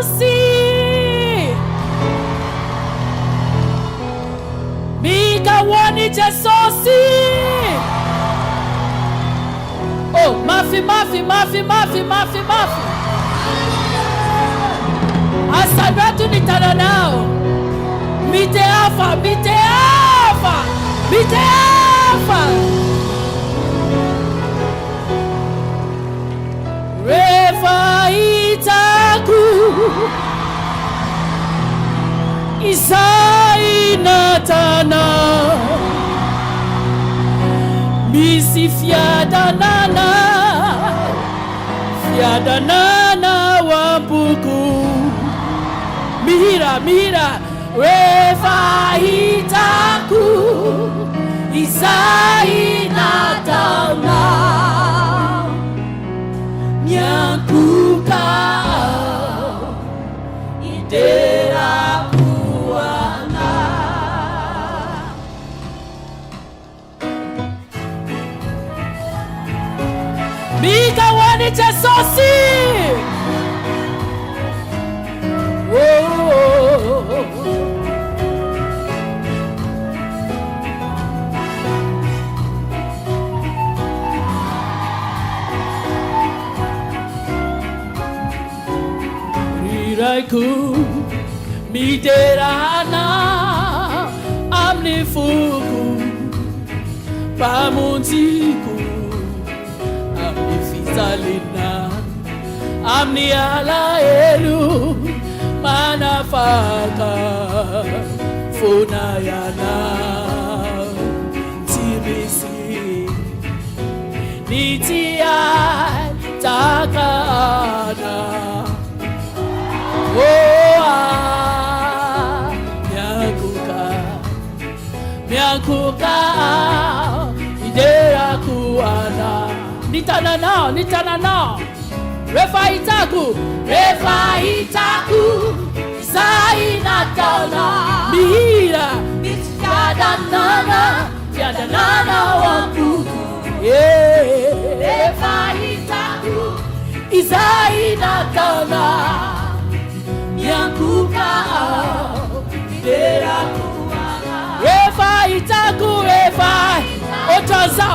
Ihosy Mikawani Jesosi. Oh, mafi. Asabatu nitananao. Mitadiava. Reva itaku Isai natana Misi fiadanana wampuku Mira Reva itaku Isai natana Nyakuka idera kuana Mikawani Jesosi. Raiku Fidiran'Andriamanitra amin'ny foko pamonjiko amin'ny fitalina amin'ny alahelo manafaka fonayana tsy misy ny tsy takana. Miakuka idera kuana nitananao refa itaku zainatana mihira fiadanana wampuku refa itaku izainatana Miakuka idera kuana refa itaku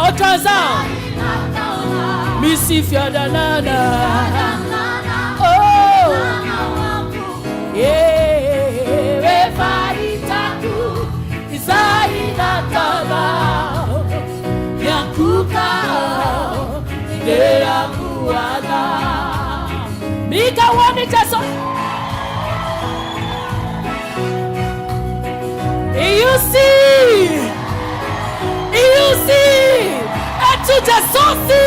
otraza misi fiadanana oh yeah refa itaku izainatana Miakuka idera kuana Mikawani Jeso Ihosy etu Jesosi.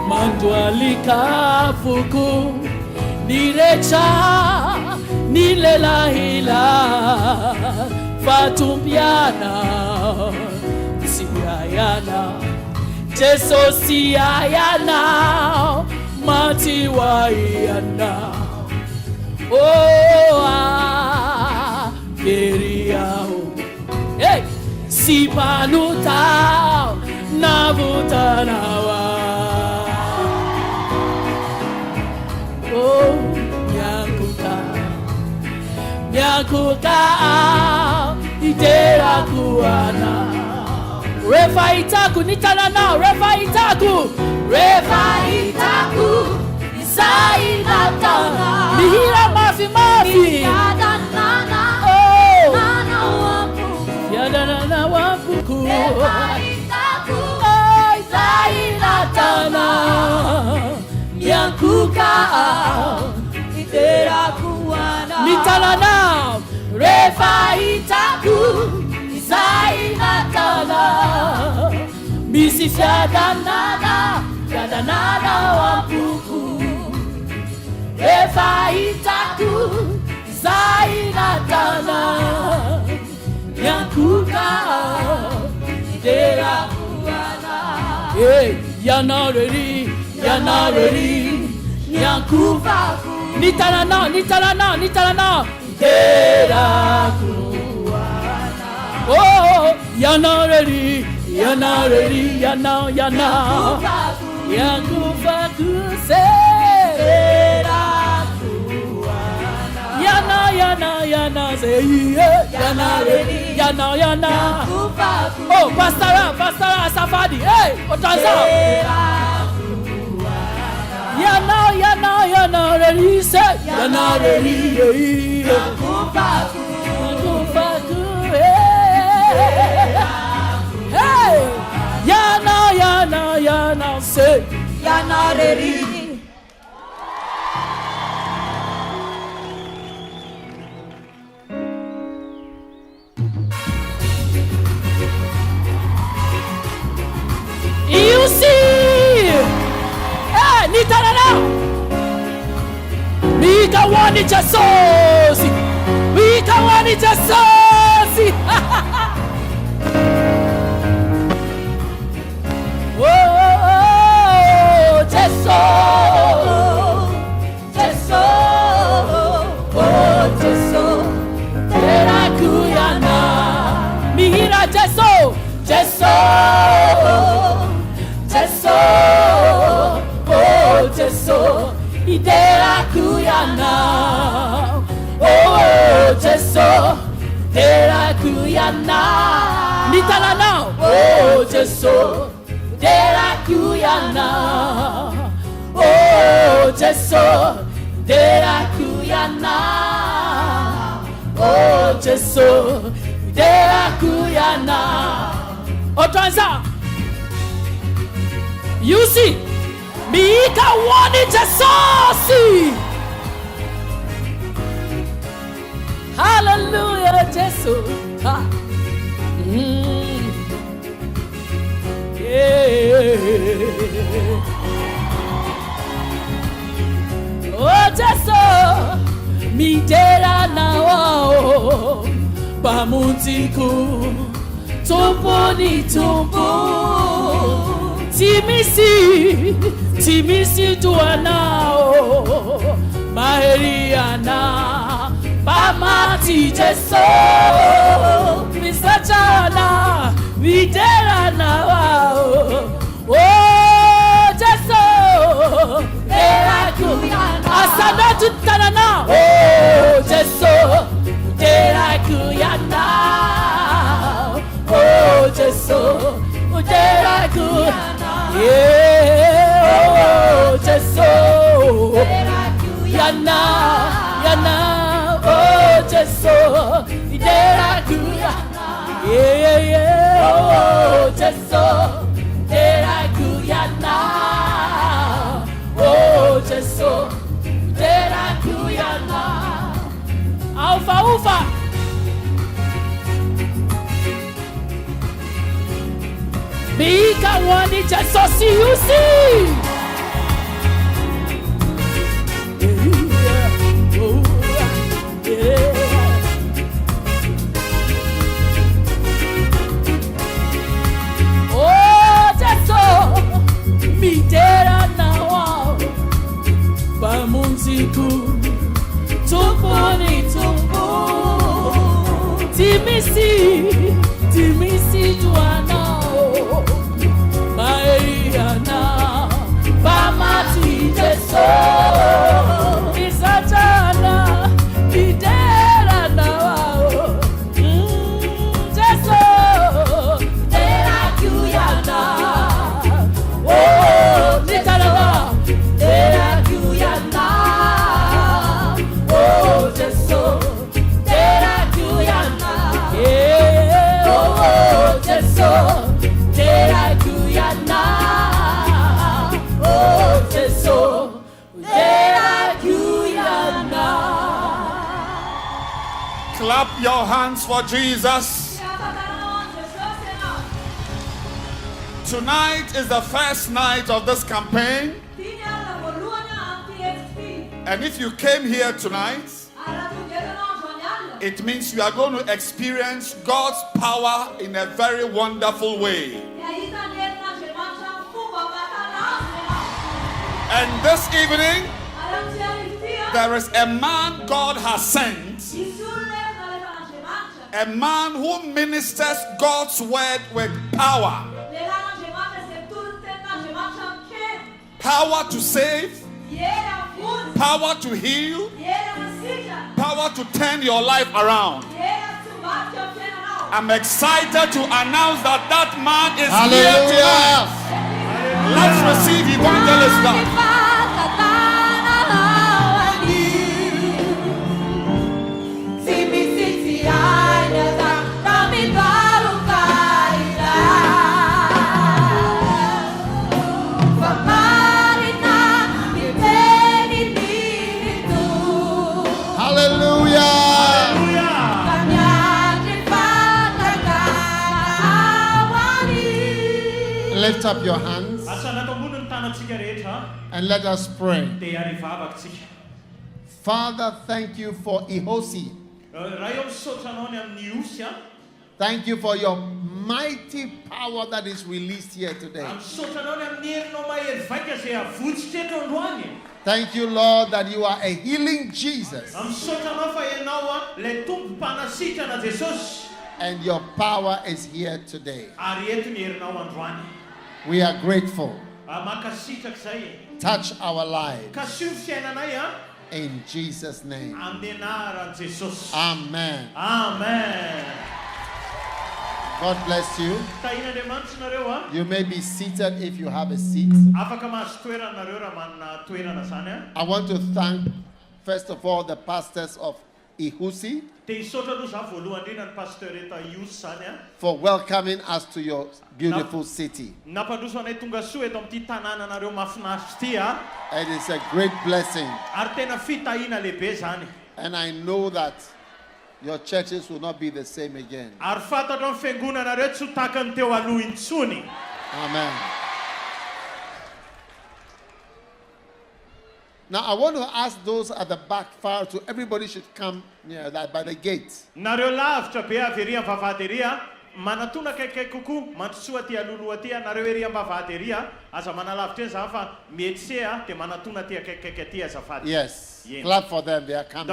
Mandwalika fuku nirecha nilelahila fatumbiana siyayana Jesosi ayana matiwayana oh keriao hey sipanutao navutanawa oh Miakuka idera kuana refa itaku nitananao refa itaku izainatana mihira mafi fiadanana wampuku izainatana Miakuka idera kuana nitananao refa itaku izainatana misi fiadanana wampuku refa itaku izainatana Miakuka idera kuana you're not ready Miakuka nitananao idera kuana oh you're not ready, you're not ready, you're now, you're now. Yakufa kuse. Yana, say yeah. Yana ready, yana. Oh, Pastora, Safadi, hey, Otanza. Yana ready, say yana ready, hey, yana, say yana ready. Ihosy, hey, nitarana. Mika wani chasosi. Oh, Jeso, oh Jeso, terakuyana. Mihira Jeso, oh Jeso, terakuyana. Oh Jeso, terakuyana. Nitala now. Oh Jeso, terakuyana. Oh Jeso, terakuyana. Oh Jeso, terakuyana. Otanza. You see, Mika wani Jesosi. Hallelujah, Jesu. Yeah. Oh, Jesu, mi dera na wao, pamuntiku, tumponi tumpu, timisi tuanao, maheriana. Pamati Jesu, misachana, viderana wao. Oh Jesu, terakuyana. Asana tutanana. Oh Jesu, terakuyana. Oh Jesu, terakuyana. Yeah, oh Jesu, terakuyana, yana. Oh, Jesu, terakuyana. Yeah. Oh, Jesu, terakuyana. Oh, Jesu, terakuyana. Ufa. Mika wani Jesu, you see. Oh, Jesu, mi dera na wao, pamunziku, tumponi tumpu, timisi tuanao, maheriana, pamati Jesu, isachana, mi dera na wao. Jesu, terakuyana. Oh, nitarana, terakuyana. Oh, Jesu, terakuyana. Yeah. Oh, Jesu, terakuyana. Oh, Jesu, terakuyana. Clap your hands for Jesus. Tonight is the first night of this campaign. And if you came here tonight, it means you are going to experience God's power in a very wonderful way. And this evening, there is a man God has sent A man who ministers God's word with power. Power to save, power to heal, power to turn your life around. I'm excited to announce that that man is here tonight. Let's receive Evangelist God. Lift up your hands and let us pray. Father, thank you for Ihosy. Thank you for your mighty power that is released here today. Thank you, Lord, that you are a healing Jesus. And your power is here today. We are grateful. Touch our lives. In Jesus' name. Amen. Amen. God bless you. You may be seated if you have a seat. I want to thank, first of all, the pastors of Ihosy for welcoming us to your beautiful city. It is a great blessing. And I know that your churches will not be the same again. Amen. Now I want to ask those at the back far to everybody should come near that by the gate. Yes. Clap for them, they are coming.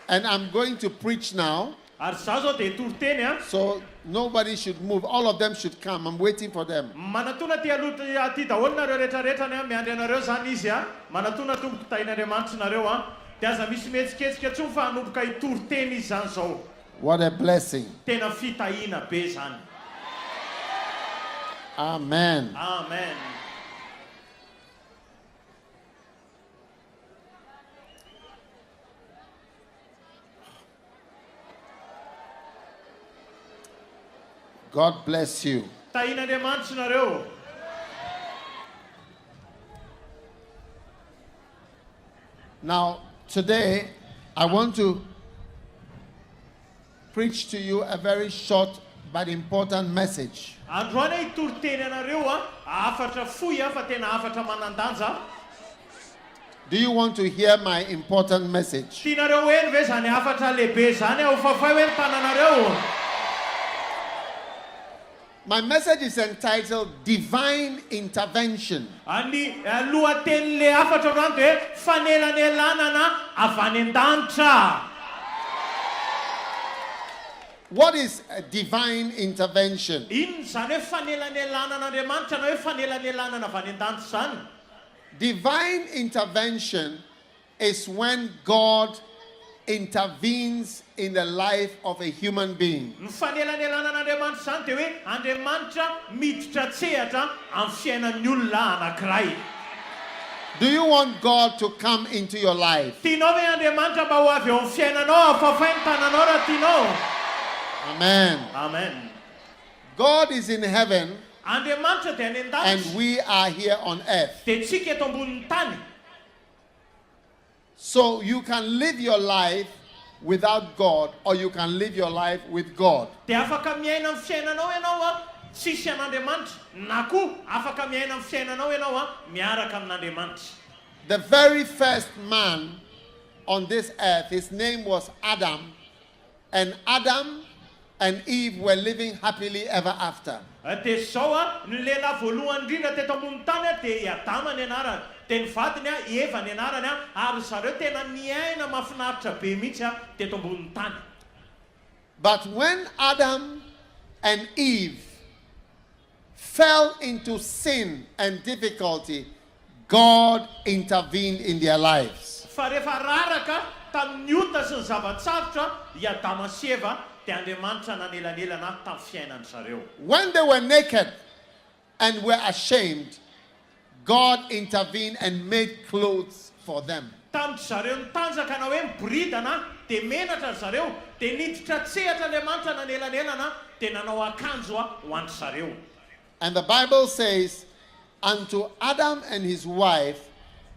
And I'm going to preach now. So nobody should move. All of them should come. I'm waiting for them. What a blessing. Amen. Amen. God bless you. Now, today, I want to preach to you a very short but important message. Do you want to hear my important message? My message is entitled Divine Intervention. What is a divine intervention? Divine intervention is when God intervenes in the life of a human being. Do you want God to come into your life? Amen. Amen. God is in heaven and we are here on earth. So you can live your life without God, or you can live your life with God. The very first man on this earth, his name was Adam, and Adam and Eve were living happily ever after. Teny vadiny Eva ny anarany ary zareo tena niaina mahafinaritra be mihitsy teto ambonin'ny tany. But when Adam and Eve fell into sin and difficulty, God intervened in their lives. Fa rehefa raraka tamin'ny ota sy ny zavatsarotra i Adama sy Eva dia Andriamanitra nanelanelana tamin'ny fiainany zareo. When they were naked and were ashamed, God intervened and made clothes for them. Tamin'ny zareo nitanjaka na hoe miboridana dia menatra zareo dia niditra tsehatra Andriamanitra nanelanelana dia nanao akanjo ho an'ny zareo. And the Bible says, unto Adam and his wife,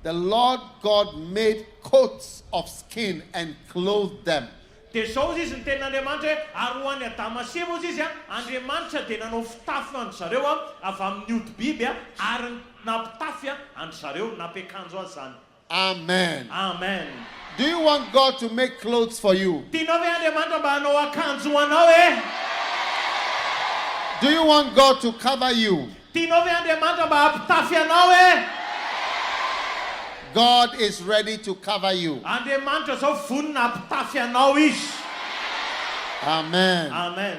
the Lord God made coats of skin and clothed them. Dia zao izy ny tenin'Andriamanitra hoe ary ho an'ny Adama sy Eva izy Andriamanitra dia nanao fitafy an'ny zareo avy amin'ny hodi-biby ary nampitafy an'ny zareo nampiakanjo azy zany. Amen. Amen. Do you want God to make clothes for you? Tianao hoe Andriamanitra mba hanao akanjo ho anao e? Do you want God to cover you? Tianao hoe Andriamanitra mba hampitafy anao e? God is ready to cover you. Andriamanitra zao vonina hampitafy anao izy. Amen. Amen.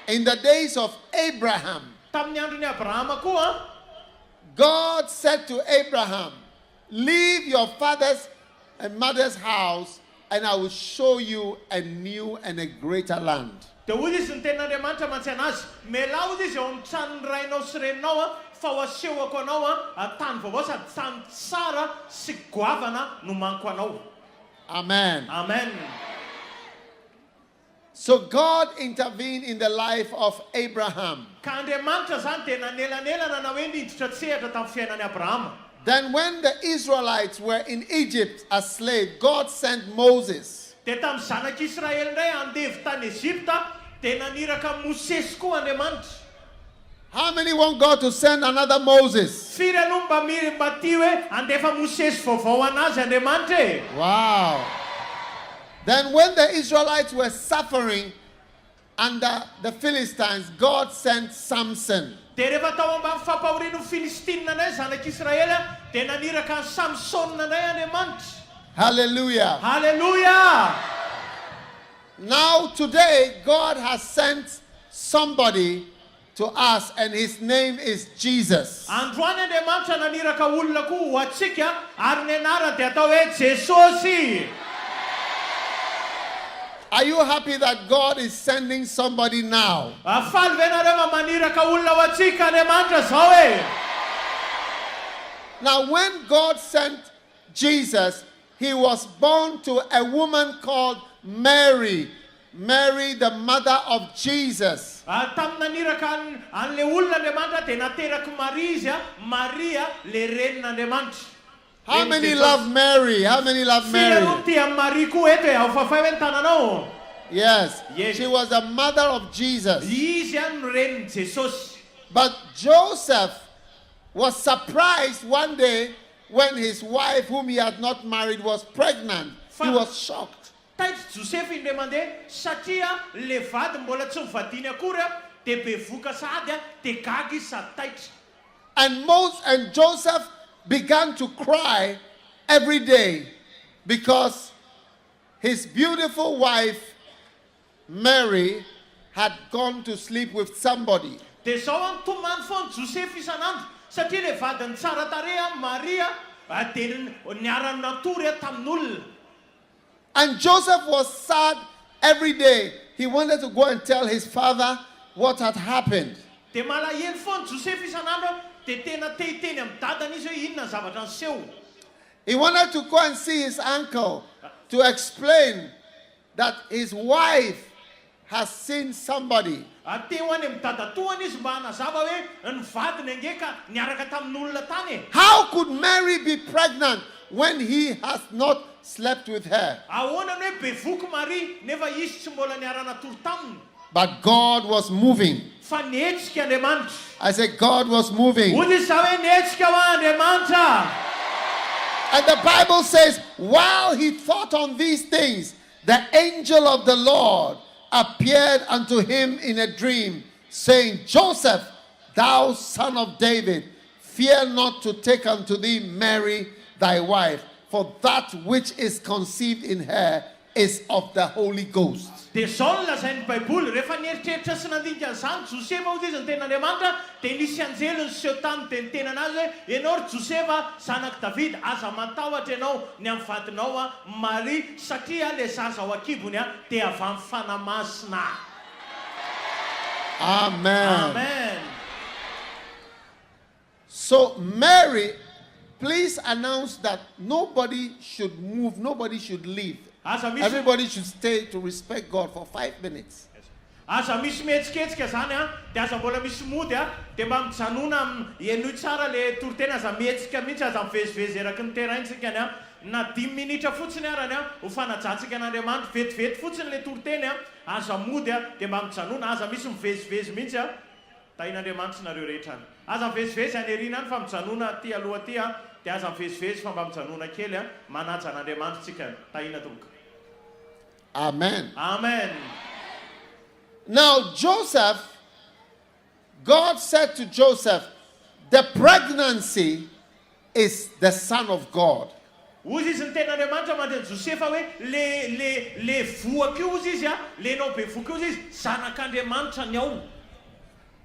In the days of Abraham, Tamin'ny andron'ny Abrahama koa, God said to Abraham, leave your father's and mother's house, and I will show you a new and a greater land. dia hoy izy ny tenin'Andriamanitra mantsy anazy, mialao izy eo amin'ny tranon'ny rainao sy reninao fa ho asehoko anao tany vaovao sady tany tsara sy goavana no manko anao. Amen. Amen. So God intervened in the life of Abraham. Ka Andriamanitra zany dia nanelanelana na hoe niditra tsehatra tamin'ny fiainan'i Abrahama. Then when the Israelites were in Egypt as slaves, God sent Moses. Dia tamin'ny zanak'Israely indray andevy tany Ezipta dia naniraka Mosesy koa Andriamanitra. How many want God to send another Moses? Firy aloha mba tia hoe andefa Mosesy vaovao anazy Andriamanitra e? Wow. Then when the Israelites were suffering under the Philistines, God sent Samson. Dia rehefa tao ambany fampahorian'ny Filistinina indray zanak'Israely dia naniraka ny Samsona indray Andriamanitra. Hallelujah. Hallelujah! Now today, God has sent somebody to us, and his name is Jesus. Androany Andriamanitra naniraka olona koa ho antsika ary ny anarany dia atao hoe Jesosy. Are you happy that God is sending somebody now? Faly ve nareo maniraka olona ho antsika Andriamanitra zao e? Now when God sent Jesus, he was born to a woman called Mary. Mary, the mother of Jesus. Tamin'ny naniraka an'le olona Andriamanitra dia nateraka Maria izy Maria le renin'Andriamanitra. How many love Mary? How many love Mary? Maria koa eto e, ao fafay hoe ny tananao. Yes. Yes. She was the mother of Jesus. Izy no renin'i Jesosy. But Joseph was surprised one day when his wife, whom he had not married, was pregnant. He was shocked. Taitsy Joseph indray mandeha satria le vady mbola tsy mivadiny akory dia bevoka sady dia gaga izy sady taitra. And Joseph began to cry every day because his beautiful wife Mary had gone to sleep with somebody. Dia zao an tomany foana Joseph isanandro satria le vadiny tsara tarehy Maria dia niarany natory tamin'olona. And Joseph was sad every day. He wanted to go and tell his father what had happened. Dia malahelo foana Joseph isanandro dia tena tehiteny amin'ny dadany izy hoe inona zavatra niseho. He wanted to go and see his uncle to explain that his wife has seen somebody. Teo any amin'ny dadatoany izy mba hanazava hoe ny vadiny angeka niaraka tamin'olona tany. How could Mary be pregnant when he has not slept with her? Ahoana hoe bevoky Maria nefa izy tsy mbola niara-natory taminy. But God was moving. Fa nihetsika Andriamanitra. I said God was moving. Hoy izy hoe nihetsika ho Andriamanitra. And the Bible says, while he thought on these things, the angel of the Lord appeared unto him in a dream, saying, Joseph, thou son of David, Fear not to take unto thee Mary thy wife, for that which is conceived in her is of the Holy Ghost. Dia zao no lazain'ny baiboly rehefa nieritreritra sy nandinika an'izany Josefa hozy izy ny ten'Andriamanitra dia nisy anjely niseho taminy dia niteny anazy hoe ianao ry Josefa zanaky Davida aza matahotra ianao ny amin'ny vadinao Maria satria le zaza ao an-kibony dia avy amin'ny fanamasina. Amen. Amen. So Mary, please announce that nobody should move, nobody should leave. Everybody should stay to respect God for 5 minutes. Aza misy mihetsiketsika zany dia aza mbola misy mody dia mba mijanona enoy tsara le toriteny aza mihetsika mihitsy aza mivezivezy eraky ny terraintsika na 10 minitra fotsiny arany ho fanajantsika an'Andriamanitra vetivety fotsiny le toriteny aza mody dia mba mijanona aza misy mivezivezy mihitsy tahin'Andriamanitra nareo rehetra any aza mivezivezy any erina any fa mijanona aty aloha aty dia aza mivezivezy fa mba mijanona kely manaja an'Andriamanitra tsika tahina tomboka. Amen. Amen. Now Joseph, God said to Joseph, the pregnancy is the Son of God. Ozy izy ny ten'Andriamanitra mandeha Josefa hoe le voaka io ozy izy le nao be voaka io izy zanak'Andriamanitra ny ao.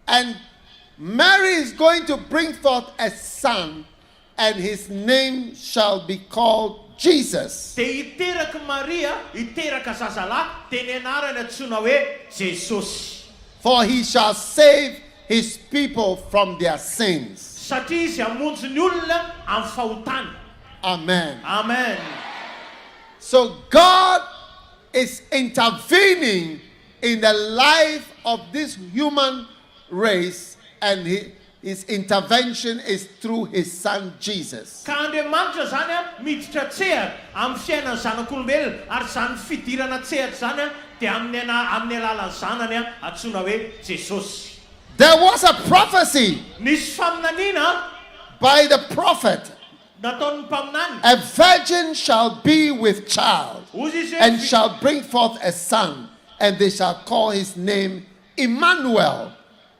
And Mary is going to bring forth a son, and his name shall be called Jesus. Dia iteraka Maria, iteraka zazalahy, dia ny anarany antsoina hoe Jesosy. For he shall save his people from their sins. Satria izy hamonjy ny olona amin'ny fahotany. Amen. Amen. So God is intervening in the life of this human race, and his intervention is through his son Jesus. Ka Andriamanitra zany miditra tsehatra amin'ny fiainan'ny zanak'olombelona ary zany fidirana tsehatra zany dia amin'ny alalan'ny zanany antsoina hoe Jesosy. There was a prophecy Nisy faminaniana by the prophet. nataon'ny mpaminany. A virgin shall be with child Ozy izy and hoe shall bring forth a son, and they shall call his name Emmanuel,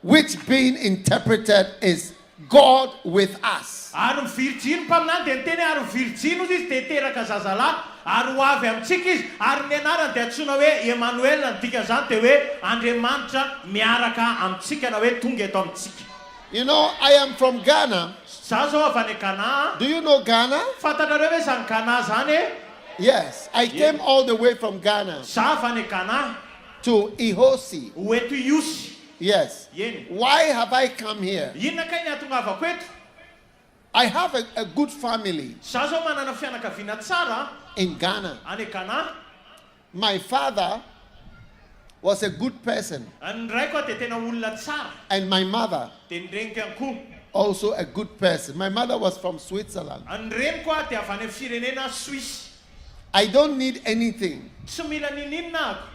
which being interpreted is God with us. ary virgin mpaminany dia niteny ary virgin ozy izy dia teraka zazalahy ary ho avy amintsika izy ary ny anarany dia antsoina hoe Emmanuel ny dikan'izany dia hoe Andriamanitra miaraka amintsika na hoe tonga eto amintsika. You know, I am from Ghana. Za zao avy any Ghana. Do you know Ghana? Fantatrareo hoe zany Ghana zany Yes, I came all the way from Ghana za avy any Ghana to Ihosy. ho eto Ihosy. Yes. Yeny. Why have I come here? Inona kay nihatongavako eto? I have a good family Za zao manana fianakaviana tsara in Ghana. any Ghana. My father was a good person, Ny raiko dia tena olona tsara. and my mother Dia ny reniko ihany koa. also a good person. My mother was from Switzerland. Ny reniko dia avy any firenena Suisse. I don't need anything. Tsy mila ninina ako.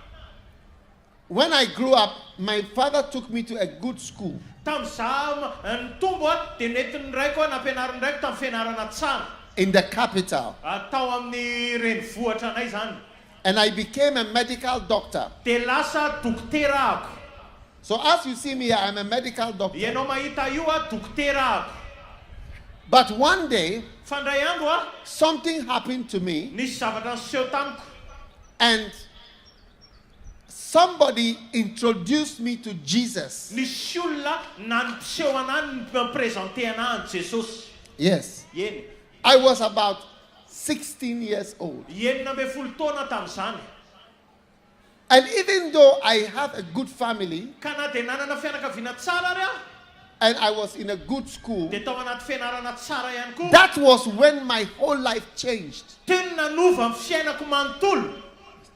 When I grew up, my father took me to a good school. Tamin'izaho ny tombo dia nentin'ny raiko nampianarin'ny raiko tamin'ny fianarana tsara. In the capital. Tao amin'ny renivohitra anay zany. And I became a medical doctor. Dia lasa dokotera ako. So as you see me here, I'm a medical doctor. Ianao mahita io dokotera ako. But one day, Fandray andro something happened to me, nisy zavatra niseho tamiko. and somebody introduced me to Jesus. Nisy olona na nipiseho anahy nipresente anahy ny Jesosy. Yes. Yeny. I was about 16 years old. Enina ambin'ny folo taona tamin'izany. And even though I have a good family, Ka na dia nanana fianakaviana tsara ary aho, and I was in a good school, dia tao anaty fianarana tsara ihany koa. that was when my whole life changed. Teny nanova amin'ny fiainako manontolo.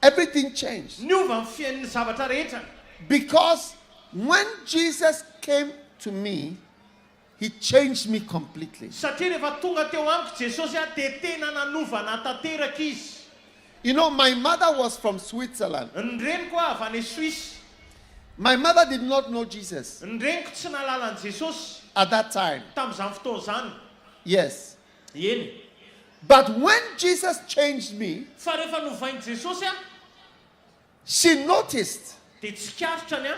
Everything changed. Niova amin'ny fiain'ny zavatra rehetra. Because when Jesus came to me, he changed me completely. Satria rehefa tonga teo amiko Jesosy dia tena nanova natanteraka izy. You know, my mother was from Switzerland. Ny reniko avy any Suisse. My mother did not know Jesus Ny reniko tsy nalala an'i Jesosy at that time. tamin'izany fotoana izany. Yes. Eny. But when Jesus changed me, Fa rehefa novain'i Jesosy she noticed dia tsikarotrany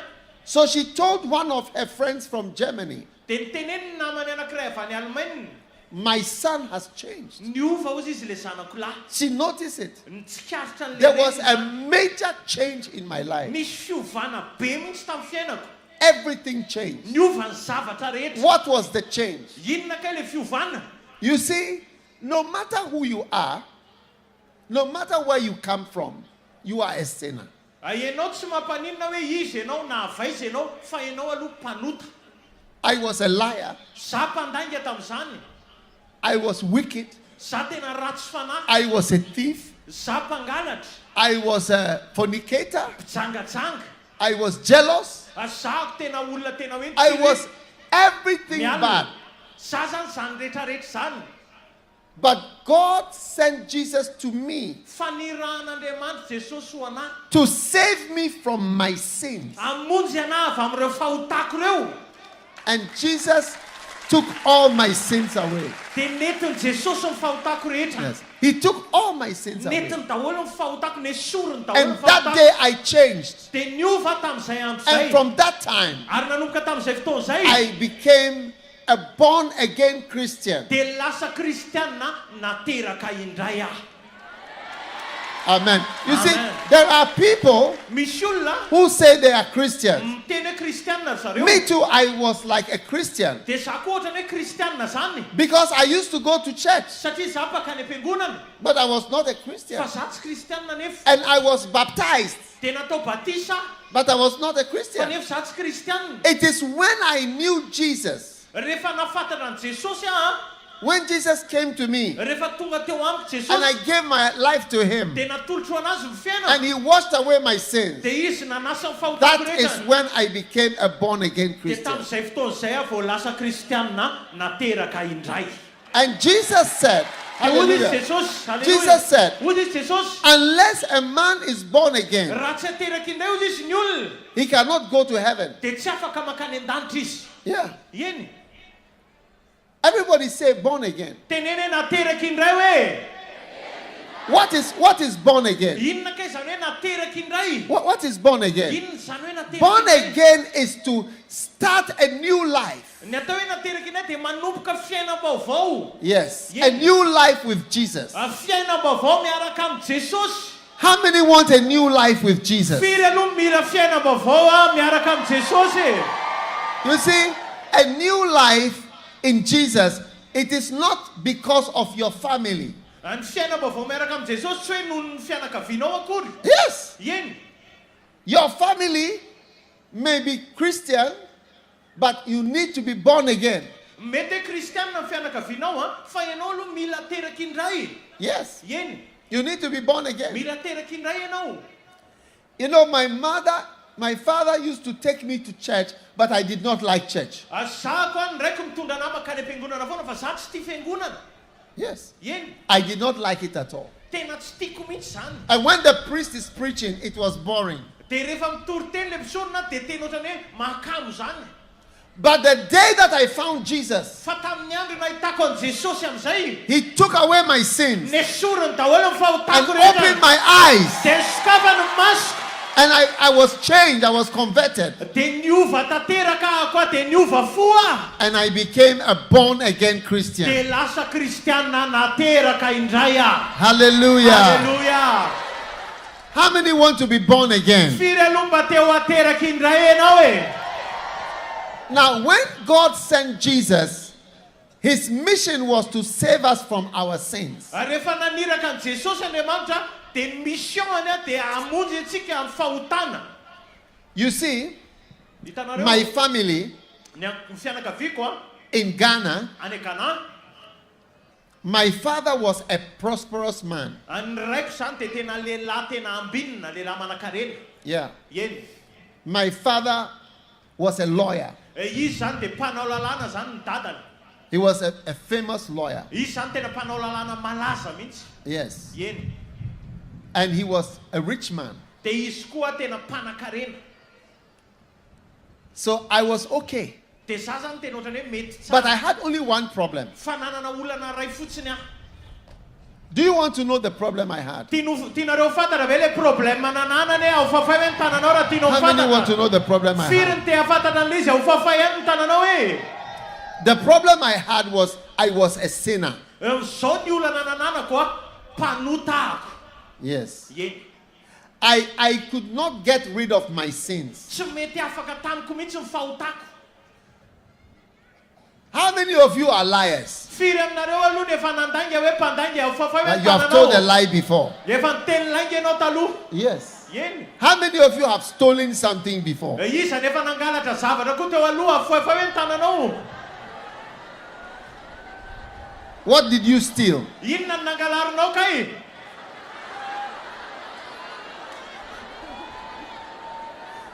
So she told one of her friends from Germany, dia niteneny namany anankiray avy any Allemagne, my son has changed. niova ozy izy le zanako lahy. She noticed it. Nitsikaritra an'le There was a reniny. major change in my life. Nisy fiovana be mihitsy tamin'ny fiainako. Everything changed. Niova ny zavatra rehetra. What was the change? Inona kay le fiovana? You see, no matter who you are, no matter where you come from, you are a sinner. Ianao tsy mampaninona hoe izy ianao na avaiza ianao fa ianao aloha mpanota. I was a liar. Za mpandainga tamin'izany. I was wicked. Za tena ratsy fanahy. I was a thief. Za mpangalatra. I was a fornicator. Mpijangajanga. I was jealous. Za tena olona tena hoe I was everything mialina. bad. Za zany zany rehetrarehetra zany. But God sent Jesus to me Fidiran'Andriamanitra Jesosy ho anahy. to save me from my sins. Hamonjy anahy avy amin'ireo fahotako ireo. And Jesus took all my sins away. Dia netiny Jesosy ny fahotako rehetra. Yes. He took all my sins away. Netiny daholo ny fahotako, nesoriny daholo And ny that fahotako. day I changed. Dia niova tamin'izay And andro zay. from that time, Ary nanomboka tamin'izay fotoana zay. I became a born again Christian. Dia lasa kristianina nateraka indray aho. Amen. You see, Amen. there are people Misy olona who say they are Christians. miteny kristianina zareo. Me too, I was like a Christian Dia za koa ohatrany hoe kristianina zany. because I used to go to church, Satria za pakany am-piangonana. but I was not a Christian. Fa za tsy kristianina nefa. And I was baptized, Dia natao batisa. but I was not a Fa Christian. nefa za tsy kristianina. It is when I knew Jesus, Rehefa nafantatra an Jesosy aho, when Jesus came to me rehefa tonga teo amiko and I Jesosy, gave my life to him dia natolotro anazy ny fiainana. and he washed away my sins, Dia izy nanasa ny that fahotako is rehetra. when I became a born again Dia Christian. tamin'izay fotoana izay aho vao lasa kristianina nateraka indray. And Jesus said, Dia hoy izy hallelujah, Jesosy, haleluia. Jesus said, Hoy izy Jesosy, unless a man is born again, raha tsy ateraka indray hoy izy ny olona, he cannot go to heaven. dia tsy afaka makany an-danitra izy. Yeah. Eny. Everybody say born again. Teneny hoe nateraka indray hoe. What is born again? Inona kay zany hoe nateraka indray? What is born again? Inona zany hoe nateraka Born indray? again is to start a new life. Ny atao hoe nateraka indray dia manomboka fiainam-baovao. Yes. Yeah. A new life with Jesus. Fiainam-baovao miaraka amin'ny Jesosy. How many want a new life with Jesus? Firy aloha mila fiainam-baovao miaraka amin'ny Jesosy. You see, a new life in Jesus, it is not because of your family. Ny fiainam-baovao miaraka amin'ny Jesosy tsy hoe noho ny fianakavianao akory. Yes. Eny. Your family may be Christian, but you need to be born again. Mety hoe kristianina ny fianakavianao fa ianao aloha mila teraka indray. Yes. Eny. You need to be born again. Mila teraka indray ianao. You know, my father used to take me to church, but I did not like church. Za koa ndraiky mitondra anao makany am-piangonana foana fa za tsy tia fiangonana. Yes. Eny. I did not like it at all. Tena tsy tiako mihitsy zany. And when the priest is preaching, it was boring. Dia rehefa mitoriteny le mpisorona dia tena ohatrany hoe mahakamo zany. But the day that I found Jesus, Fa tamin'ny andro nahitako an Jesosy amin'izay, he took away my sins nesoriny daholo ny and fahotako opened rehetra. my eyes. Dia nisokafany ny masoko. And I was changed. I was converted. Dia niova tanteraka koa, dia niova foa. And I became a born again Christian. Dia lasa kristianina nateraka indray aho. Hallelujah. Haleluia. How many want to be born again? Firy aloha mba te ho ateraka indray ianao e. Now, when God sent Jesus, his mission was to save us from our sins. Rehefa naniraka an Jesosy Andriamanitra, dia misiony dia hamonjy antsika amin'ny fahotana. You see, Hitanareo my family ny fianakaviako in Ghana, any Ghana, my father was a prosperous man. ny raiko zany dia tena lehilahy tena ambinina, lehilahy manan-karena. Yeah. Eny. My father was a lawyer. Izy zany dia mpanao lalàna zany ny dadany. He was a famous lawyer. Izy zany tena mpanao lalàna malaza mihitsy. Yes. Eny. And he was a rich man. Dia izy koa tena mpanan-karena. So I was okay. Dia za zany tena ohatrany hoe mety But tsara. I had only one problem. Fa nanana olana ray fotsiny aho. Do you want to know the problem I had? Tianareo fantatra ve le problème nananany ao fafay hoe ny tananao raha tianao How many want to fantatra? know the problem I Firy had? ny te hafantatra an'ilay izy ao fafay any ny tananao e. The problem I had was I was a sinner. Zao ny olana nananako a mpanotahako. Yes. Ye. I could not get rid of my sins. Tsy mety afaka tamiko mihitsy ny fahotako. How many of you are liars? Firy aminareo aloha ny efa nandanga hoe mpandanga ao fafay hoe That you have told a tananao. lie before. Efa niteny lainga ianao taloha. Yes. Yeny. How many of you have stolen something before? Isa nefa nangalatra zavatra koa teo aloha fafay hoe ny tananao. What did you steal? Inona ny nangalarinao kay?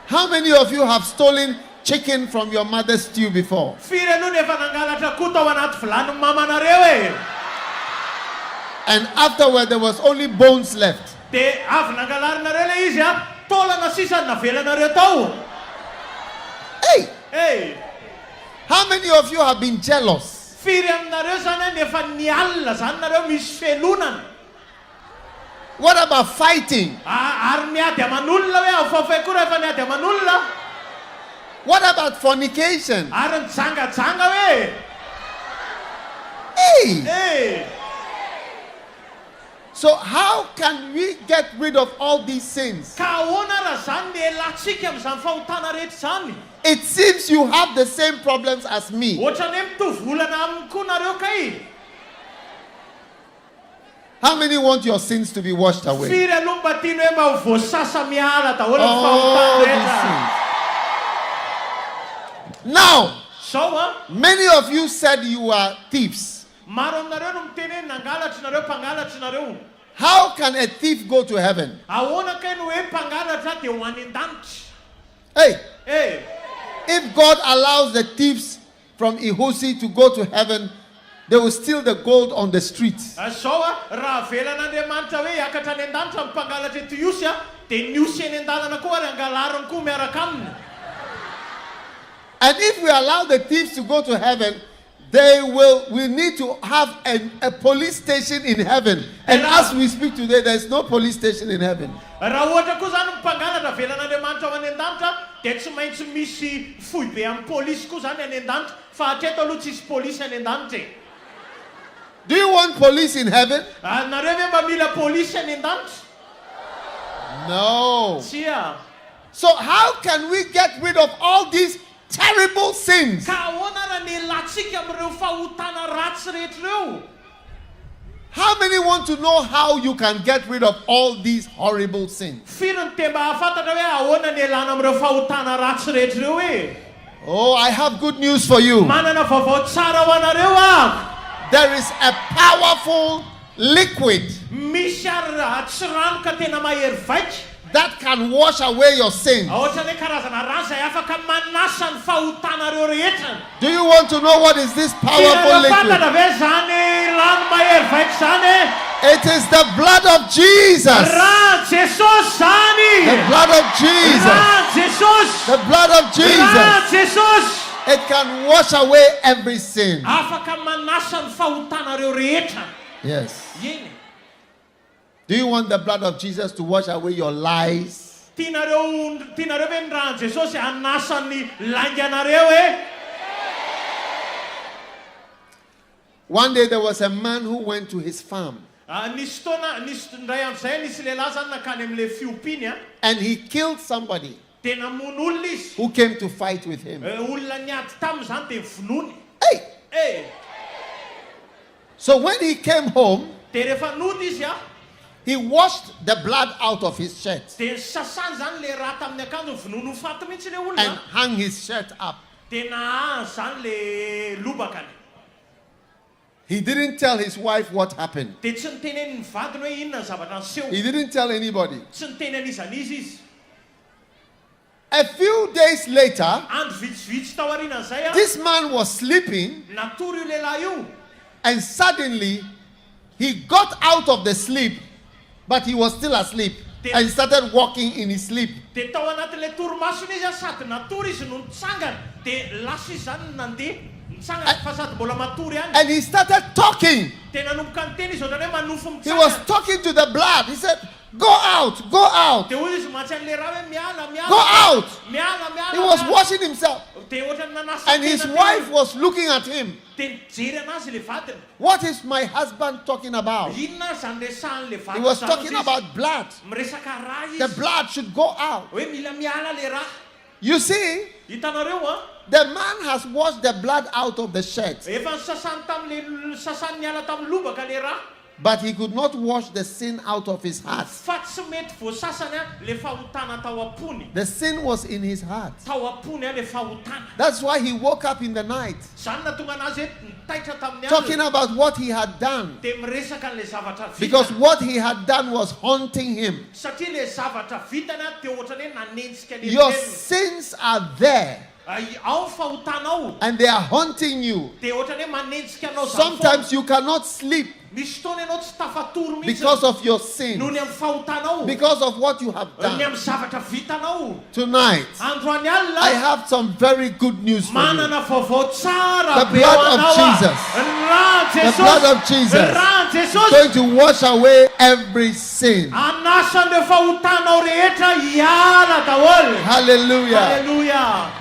How many of you have stolen chicken from your mother's stew before? Firy aloha ny efa nangalatra koa tao anaty vilany mamanareo e. And afterward there was only bones left. De avy nangalarinareo le izy a, taolana sisa navelanareo tao. Hey! Hey, How many of you have been jealous? firy aminareo zany a nefa nialina zany nareo misy felonana. What about fighting? Ary miady aman'olona hoe ao fafay koa rehefa miady aman'olona. What about fornication? Ary nijangajanga hoe. Hey! Hey, So how can we get rid of all these sins? ka ahoana raha zany ny elantsika amin'izany fahotana rehetra zany? It seems you have the same problems as me. Ohatrany hoe mitovy olana aminy koa nareo kay. How many want your sins to be washed away? Firy aloha mba tiany hoe mba voasasa miala daholo ny All fahotana these rehetra. sins. Now, Sao a? many of you said you are thieves. Maro aminareo no miteny hoe nangalatry nareo, mpangalatry nareo. How can a thief go to heaven? Ahoana kay no hoe mpangalatra dia ho any an-danitra? Hey, Eh, if God allows the thieves from Ihosy to go to heaven, they will steal the gold on the street. sao a, raha velan'Andriamanitra hoe hiakatra any an-danitra ny mpangalatra eto Ihosy a, dia ny Ihosy eny an-dalana koa ary angalariny koa miaraka aminy. And if we allow the thieves to go to heaven, we need to have a police station in heaven. And as we speak today, there's no police station in heaven. Raha ohatra koa zany mpangalatra velan'Andriamanitra ao any an-danitra, dia tsy maintsy misy fohy be amin'ny polisy koa zany any an-danitra, fa hatreto aloha tsisy polisy any an-danitra e. Do you want police in heaven? Nareo ve mba mila polisy any an-danitra? No. Tsia. So how can we get rid of all these terrible sins? Ka ahoana raha ny elantsika amin'ireo fahotana ratsy rehetra ireo? How many want to know how you can get rid of all these horrible sins? Firy ny te mba hafantatra hoe ahoana ny elana amin'ireo fahotana ratsy rehetra ireo e? Oh, I have good news for you. Manana vaovao tsara ho anareo ah! There is a powerful liquid Misy ary tsiranoka tena mahery vaika. that can wash away your sins. Ohatrany hoe karazana rano izay afaka manasa ny fahotanareo rehetra. Do you want to know what is this powerful Tianareo liquid? fantatra ve zany rano mahery vaika zany? It is the blood of Jesus. Rano Jesosy zany! The blood of Jesus. Rano Jesosy! The blood of Rano Jesus. Jesosy! It can wash away every sin. Afaka manasa ny fahotanareo rehetra. Yes. Yeny. Do you want the blood of Jesus to wash away your lies? Tianareo ve ny rano Jesosy hanasa ny lainganareo e? One day there was a man who went to his farm Nisy fotoana nisy ndray amin'izay nisy lehilahy zany nakany amin'ilay fiompiany a, and he killed somebody dia namono olona izy. who came to fight with him. Olona niady taminy zany dia vonony. Hey! Eh, So when he came home, dia rehefa nody izy a, he washed the blood out of his shirt dia sasany zany le raha tamin'ny akanjo vonono faty mihitsy le and olona. hung his shirt up. Dia nahazo zany le lobakany. He didn't tell his wife what happened. Dia tsy niteneniny vadiny hoe inona ny zavatra niseho. He didn't tell anybody. Tsy niteny an'izany izy. A few days later, Andro vitsivitsy tao aorianan'izay a, this man was sleeping natory io lehilahy io. and suddenly he got out of the sleep, but he was still asleep and started walking in his sleep. Dia tao anatin'ilay torimasony izy a, sady natory izy no nitsangana. Dia lasa izy zany nandeha And he started talking. Tena nomboka niteny izy ohatrany hoe manofo He was talking to the blood. He said, go out, go out, Dia hoy izy matsy an'le raha hoe miala, go out. miala, miala. He was washing himself. Dia ohatrany nanasa And his tena wife was looking at him. Dia nijery anazy le vadiny. What is my husband talking about? Inona zany resahan'le vadiny? He was zany talking izy. about blood. Miresaka raha The izy. blood should go out. Hoe mila miala le raha. You see, Hitanareo a? the man has washed the blood out of the shirt, Efa nisasany tam'le sasany niala tamin'ny lobaka le raha. but he could not wash the sin out of his heart. Fa tsy mety voasasany a le fahotana tao am-pony. The sin was in his heart. Tao am-pony a le fahotana. That's why he woke up in the night Zany natonga anazy hoe nitaitra tamin'ny talking alina. about what he had done. Dia miresaka an'le zavatra vitany. Because what he had done was haunting him. Satria le zavatra vitany a dia ohatrany hoe nanenjika le Your teniny. sins are there Ao ny fahotanao. and they are haunting you. Dia ohatrany hoe manenjika anao zany Sometimes you cannot sleep misy fotoana ianao tsy tafatory mihitsy because of your sin, noho ny amin'ny fahotanao. because of what you have Ny done. amin'ny zavatra vitanao. Tonight, Andro any I alina have some very good news for you. manana vaovao tsara The be blood ao of anao a. Jesus. Rà The blood of Jesosy. Jesus Rà is Jesosy. going to wash away every sin. Anasan'le fahotanao rehetra hiala daholo. Hallelujah. Halleluja.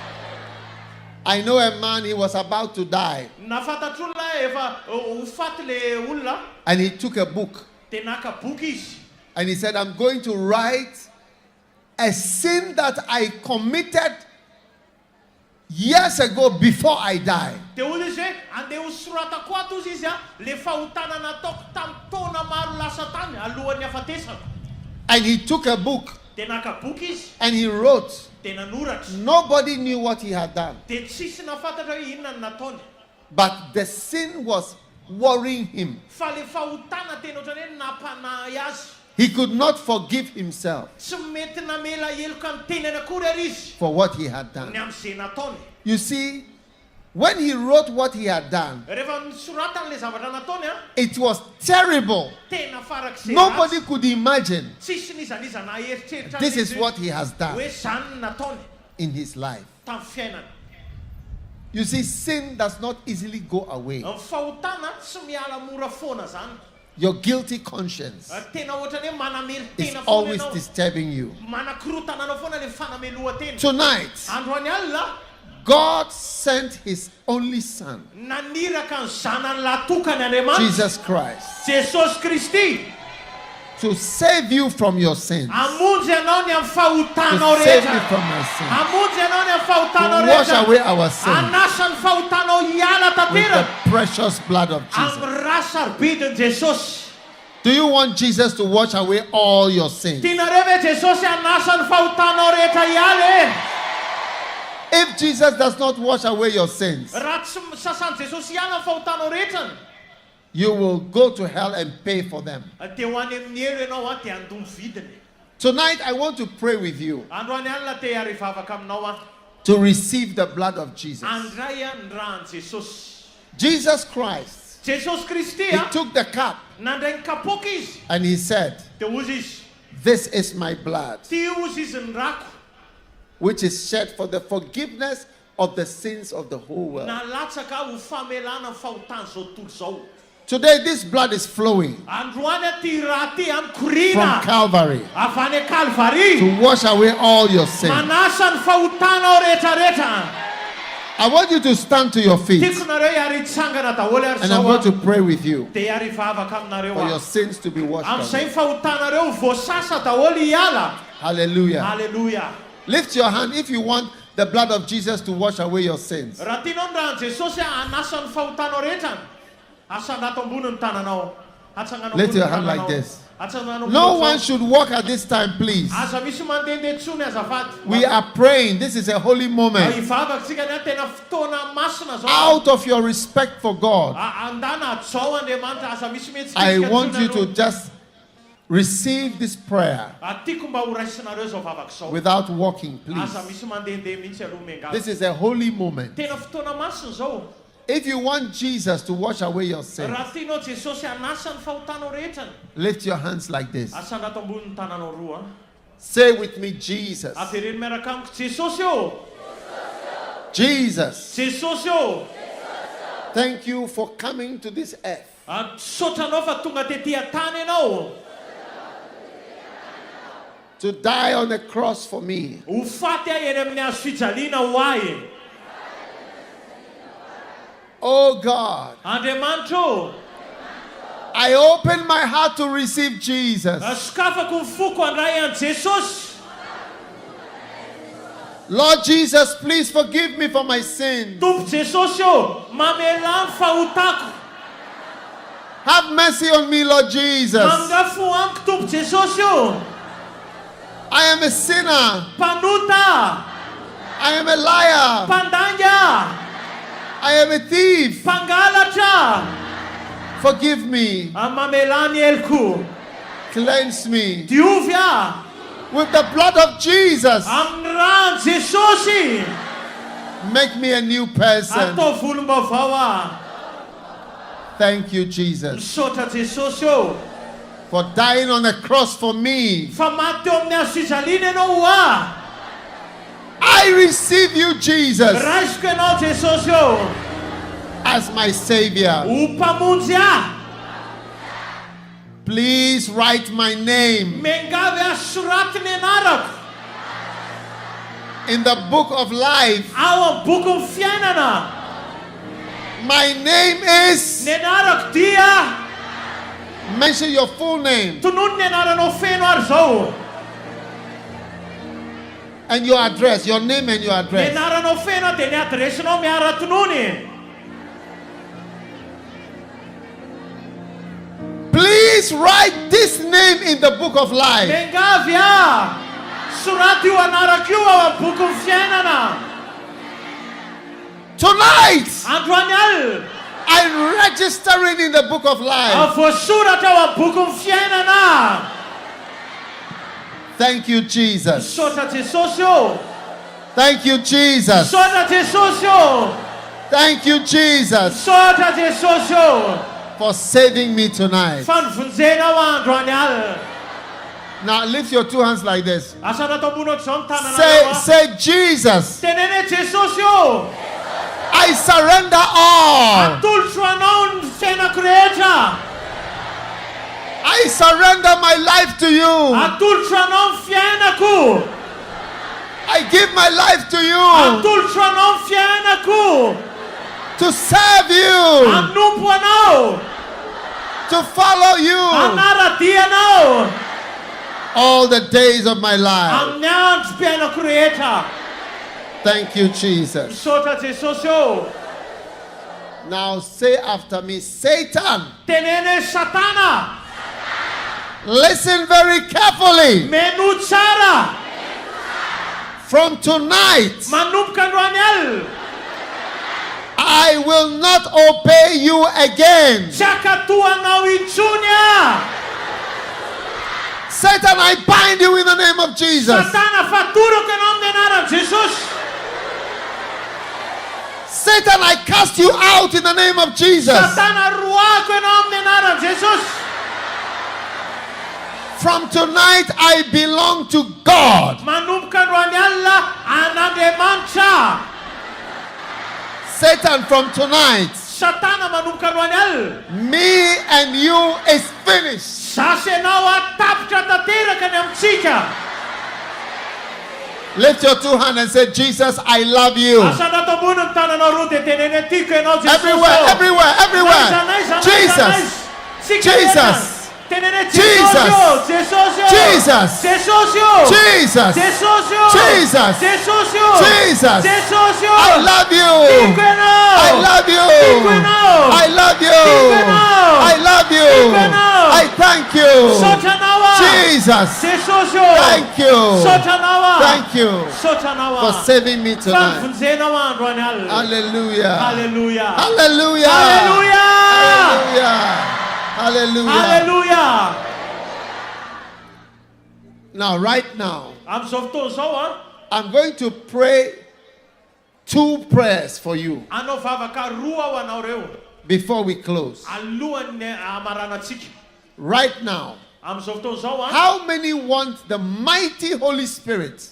I know a man, he was about to die, Nafantatr'olona efa ho faty le olona and he took a book dia naka boky izy. and he said, I'm going to write a sin that I committed years ago before I die. Dia hoy izy hoe andeha ho soratako ato izy a le fahotana nataoko tamin'ny taona maro lasa tany alohan'ny hafatesako. And he took a book Dia naka boky izy and he wrote. dia nanoratra. Nobody knew what he had done, Dia tsisy nafantatra hoe inona ny nataony. but the sin was worrying him. Fa le fahotana tena ohatrany hoe nampanahy azy. He could not forgive himself Tsy mety namela heloka ny tenany akory ary izy for what he had ny done. amin'izay nataony. You see, when he wrote what he had done, Rehefa nisoratany le zavatra nataony a, it was terrible. tena farak'izay Nobody could imagine tsisy nizaniza naeritreritra this is what he has done hoe zany ny nataony in his life. tamin'ny fiainany. You see, sin does not easily go away. Ny fahotana tsy miala mora foana zany. Your guilty conscience Tena ohatrany hoe manamelo is tena foana always ianao. disturbing you. Manakorotana anao foana le fanameloha-tena. Tonight, Andro any alina God sent his only son, naniraka ny zanany latokany Andriamanitra Jesus Christ, Jesosy Kristy to save you from your sins, amonjy anao ny amin'ny to fahotanao save you rehetra. from our sins, Amonjy anao ny amin'ny fahotanao to wash rehetra. away our sins Anasa ny fahotanao hiala with tanteraka the precious blood of Jesus. amin'ny rasarobidiny Jesosy. Do you want Jesus to wash away all your sins? Tianareo ve Jesosy anasa ny fahotanao rehetra hiala e? If Jesus does not wash away your sins, Raha tsy sasan'i Jesosy hiala ny fahotanao rehetra, you will go to hell and pay for them. dia ho any amin'ny elo ianao a dia andomy vidiny. Tonight, I want to pray with you Andro any alina te harivavaka aminao a. to receive the blood of Jesus. Andray a ny rahan'i Jesosy. Jesus Christ, Jesosy Kristy he a took the cup nandray ny kapoka izy and he said, dia ozy izy this is my blood, ty ozy izy ny rako which is shed for the forgiveness of the sins of the whole world. nalatsaka ho famelana ny fahotany zao tontolo zao. Today, this blood is flowing Androany a ty raha ty from amikorina Calvary avy any Kalvari to wash away all your sins. manasa ny fahotanao rehetrarehetra. I want you to stand to your feet Tiako nareo hiaritsangana daholo ary and I'm zao going to a pray with you dia harivavaka aminareo for your a. sins to be washed Amin'izay away. ny fahotanareo voasasa daholo hiala. Hallelujah. Halleluja. Lift your hand if you want the blood of Jesus to wash away your sins. Raha tianao ny rahan'i Jesosy anasa ny fahotanao rehetra, asandato ambony ny tananao. Atsanganao Lift ambony your ny hand like tananao. this. Atsanganao ambony No ny one tananao. should walk at this time, please. Aza misy mandehandeha tsony azafady. We are praying. This is a holy moment. Hivavakantsika ny tena fotoana masina zao. Out of your respect for God, Andana atsao Andriamanitra aza misy metsika I want you to just receive this prayer Tiako mba ho raisinareo zao vavaka zao. without walking, Aza please. misy mandehandeha mihitsy aloha miangavy. This is a holy moment. Tena fotoana masina zao. If you want Jesus to wash away your sins, Raha tianao Jesosy anasa ny fahotanao rehetra, lift your hands like this. asandato ambony ny tananao roa. Say with me, Jesus. Avereny miaraka amiko Jesosy ô. Jesus. Jesosy ô. Thank you for coming to this earth. Sotranao fa tonga tetỳ tany ianao. To die on the cross for me. Ho faty ahy eny amin'ny hazo fijaliana ho ahy. Oh God. Andriamanitra, I open my heart to receive Jesus. sokafako ny foko handray an Jesosy. Lord Jesus, please forgive me for my sins. Tompo Jesosy mamela ny fahotako. Have mercy on me, Lord Jesus. Mangafo amiko Tompo Jesosy. I am a sinner. Panota. I am a liar. Pandanya. I am a thief. Pangalatra. Forgive me. Mamela ny eloko. Cleanse me. Diovy with the blood of Jesus. Amin'ny rano Jesosy. Make me a new person. Atao volombavao Thank you, Jesus, Misaotra Jesosy for dying on the cross for me. fa maty teo amin'ny hazo fijaliana ianao I receive you, Jesus, raisiko ianao Jesosy as my Savior. ho mpamonjy Please write my name mengavy soraty ny anarako in the book of life. ao amin'ny boky ny fiainana. My name is. Ny anarako dia. Mention your full name tonono ny anaranao feno ary zao. and your address, your name and your Ny address. anaranao feno dia ny adresinao miara tonony. Please write this name in the book of life. Mengavy soraty io anarako io ao amin'ny boky ny fiainana. Tonight, Androany alina. I'm registering in the book of life. Voasoratra ao amin'ny boky ny fiainana. Thank you, Jesus. Misaotra Jesosy Thank you, Jesus. Misaotra Jesosy Thank you, Jesus, Misaotra Jesosy for saving me tonight. Fanovonjenao androany alina. Now lift your two hands like this. Asana tombonao zao ny tananao. Say, Jesus, Tenene Jesosy I surrender all. atolotro anao ny fiainako rehetra. I surrender my life to you. Atolotro anao ny fiainako. I give my life to you Atolotro anao ny fiainako. to serve you, Hanompo anao. to follow you Hanaradianao all the days of my life. amin'ny androm-piainako rehetra. Thank you, Jesus. Misaotra Jesosy Now say after me, Satan, tenene Satana. listen very carefully. Meno tsara. From tonight, Manomboka androany alina. I will not obey you again. Tsy akatoanao intsony Satan, I bind you in the name of Jesus. Satana fatorako ianao amin'ny anaran'i Jesosy. Satan, I cast you out in the name of Jesus. Satana roako ianao amin'ny anaran'i Jesosy. From tonight, I belong to God. Manomboka androany alina an'Andriamanitra. Satan, from tonight, Satana manomboka androany alina. me and you is finished. Zasy ianao atapitra tanteraka ny amintsika. Lift your two hands and say, Jesus, I love you. Asana tombony ny tananao roa dia tenene tiako ianao Jesosy. Everywhere, everywhere, everywhere. Jesus, Jesus. Tenene Jesus. Jesosy. Jesus. Jesosy. Jesus. Jesosy. Jesus. Jesosy. Jesus. Jesosy. I love you. Tiako ianao. I love you. Tiako ianao. I love you. Tiako ianao. I love you. Tiako ianao. I thank you. Sotanawa. Jesus. Jesosy. Thank you. Sotanawa. Thank you Sotanawa. for saving me tonight. Fanfonjenao androany alina. Hallelujah. Hallelujah. Hallelujah. Hallelujah. Hallelujah. Hallelujah. Now, right now, Amin'izao fotoana zao I'm going to pray two prayers for you anao vavaka roa ho anao reo before we close. alohan'ny amaranantsika. Right now, Amin'izao fotoana zao how many want the mighty Holy Spirit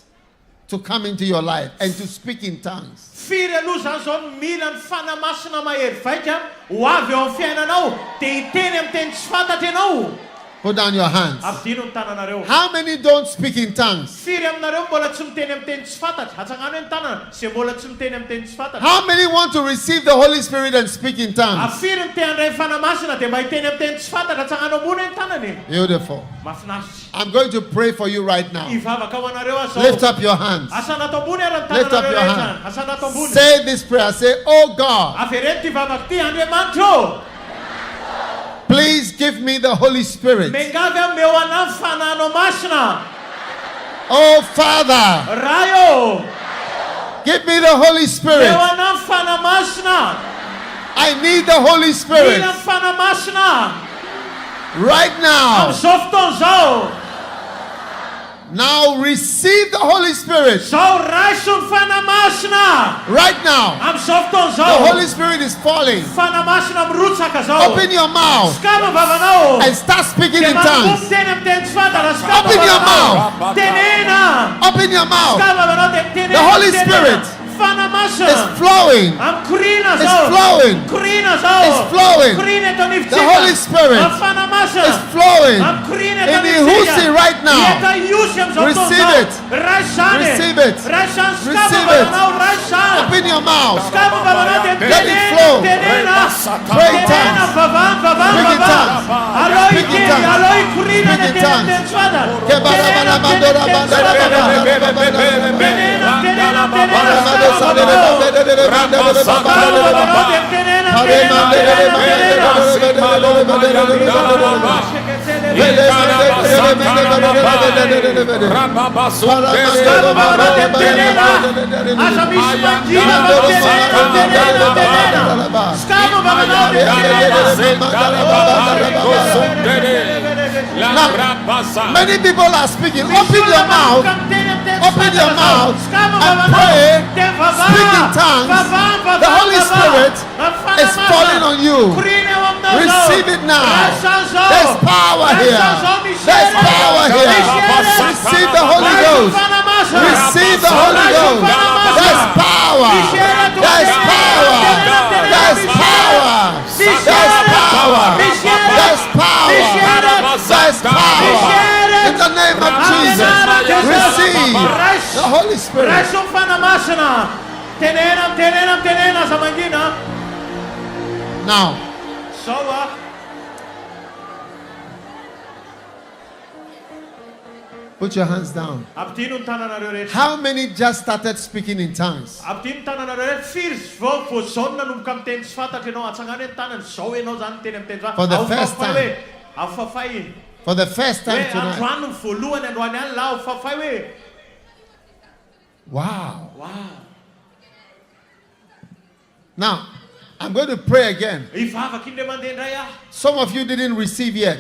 to come into your life and to speak in tongues. Firy aloha zany zao mila ny fanamasina mahery vaika ho avy eo amin'ny fiainanao dia hiteny amin'ny teny tsy fantatra ianao. Put down your hands. Ampidino ny tananareo. How many don't speak in tongues? Firy aminareo mbola tsy miteny amin'ny teny tsy fantatra. Hatsangano hoe ny tanana izay mbola tsy miteny amin'ny teny tsy fantatra. How many want to receive the Holy Spirit and speak in tongues? Afiry ny te handray fanamasina dia mba hiteny amin'ny teny tsy fantatra. Hatsangano ambony ny tanany. Beautiful. Mahafinaritra. I'm going to pray for you right now. Hivavaka ho anareo aho zao. Lift up your hands. Asana ato ambony ary ny Lift up tananareo your rehetra. hand. Asana ato ambony. Say this prayer. Say, oh God, Avereny ty vavaka ty Andriamanitra. please give me the Holy Spirit. Mengavy aho meo anahy fanano masina. Oh Father, Rayo. give me the Holy Spirit. Meo anahy fanamasina. I need the Holy Spirit Mila fanamasina. right now. Amin'izao fotoana zao. Now receive the Holy Spirit Zao raiso ny fanamasina. right now. Amin'izao fotoana The zao. Holy Spirit is falling. Fanamasina mirotsaka zao. Open your mouth Skama vavanao. and start speaking in Dia tongues. manompo teny amin'ny teny tsy fantatra. Skama Open your vavanao. Tenena. Open your mouth. Skama vavanao dia tenena. The Holy tenena. Spirit Fanamasina. is flowing. Amkurina It's zao. flowing. Kurina zao. It's flowing. Kurina eto ny The Holy Spirit Fanamasina. is flowing Amkurina in eto ny Ihosy right now. Yeta Ihosy amin'izao Receive fotoana it. zao. Raisany. Receive it. Raisany. Skama Receive it. vavanao. Raisany. Open your mouth. Skama vavanao dia Let it tenena. flow. Tenena. Pray in Tenena. tongues. Vavan. Vavan. Speak in Vavan. tongues. Aloi Speak in kiri. tongues. Aloi kurina Speak in dia tongues. teny tsy fantatra. Now, many people are speaking. Open your mouth. Open your mouth and pray. Speak in tongues. The Holy Spirit is falling on you. Receive it now. There's power here. There's power here. Receive the Holy Ghost. Receive the Holy Ghost. There's power. There's power. There's power. There's power. There's power. There's power. In the name of Jesus, receive the Holy Spirit. Now, put your hands down. How many just started speaking in tongues? For the first time. For the first time tonight. Wow. Now, I'm going to pray again. Some of you didn't receive yet.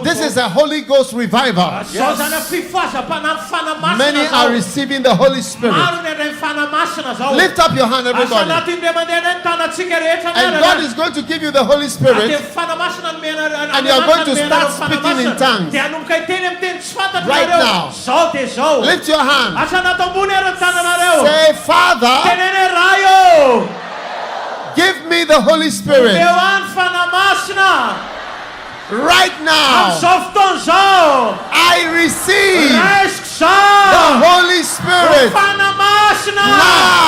This is a Holy Ghost revival. Many are receiving the Holy Spirit. Lift up your hand, everybody. And God is going to give you the Holy Spirit. And you are going to start speaking in tongues. Right now. Lift your hand. Say, Father, give me the Holy Spirit. Right now, I receive the Holy Spirit. Now,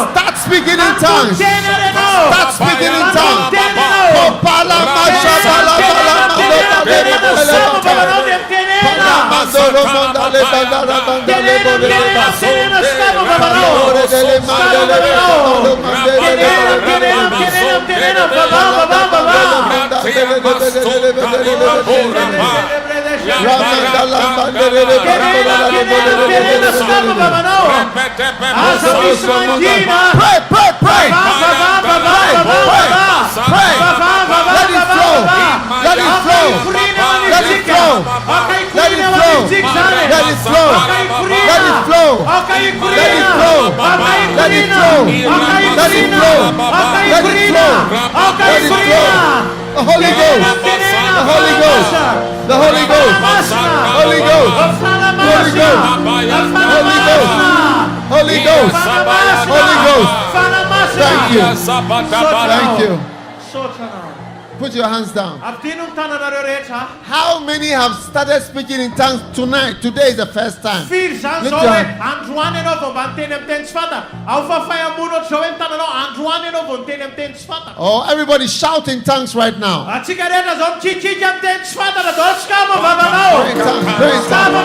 start speaking in tongues. Start speaking in tongues. Pray. Let it flow. Let it flow. Let it flow. Let it flow. Let it flow. Let it flow. Let it flow. Let it flow. Let it flow. Let it flow. Let it flow. The Holy Ghost. The Holy Ghost. The Holy Ghost. Holy Ghost. Holy Ghost. Holy Ghost. Holy Ghost. Holy Ghost. Thank you. Thank you. Put your hands down. How many have started speaking in tongues tonight? Today is the first time. Lift your hand. Oh, everybody shout in tongues right now. Pray in tongues. Pray in tongues.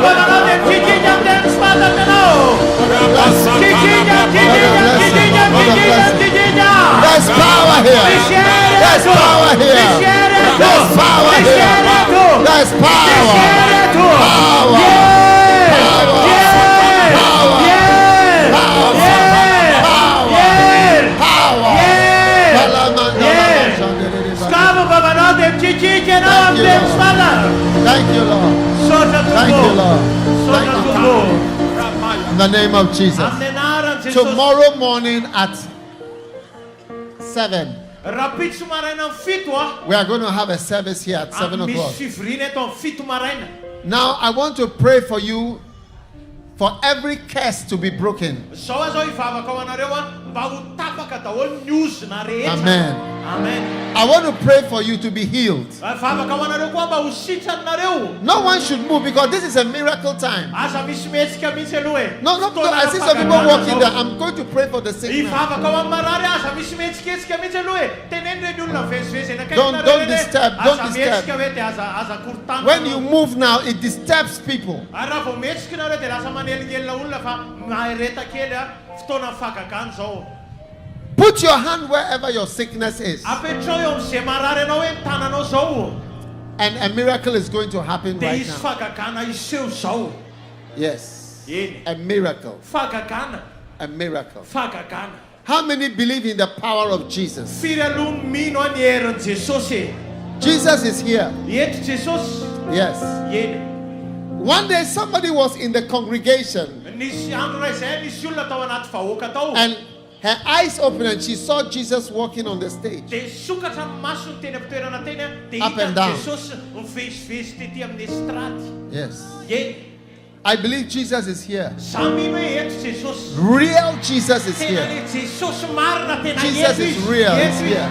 There's power here. There's power here. There's power here. There's power. Power. Thank you, Lord. Thank you, Lord. Thank you, Lord. In the name of Jesus. Tomorrow morning at 7. We are going to have a service here at 7 o'clock. Now I want to pray for you for every curse to be broken. Amen. Amen. I want to pray for you to be healed. No one should move because this is a miracle time. No, I see some people walking there. I'm going to pray for the sick man. Don't disturb. Don't disturb. When you move now, it disturbs people. Put your hand wherever your sickness is. And a miracle is going to happen right now. Yes. A miracle. A miracle. How many believe in the power of Jesus? Jesus is here. Yes. One day somebody was in the congregation and her eyes opened and she saw Jesus walking on the stage. Up and down. Yes. I believe Jesus is here. Real Jesus is here. Jesus is real. He's here.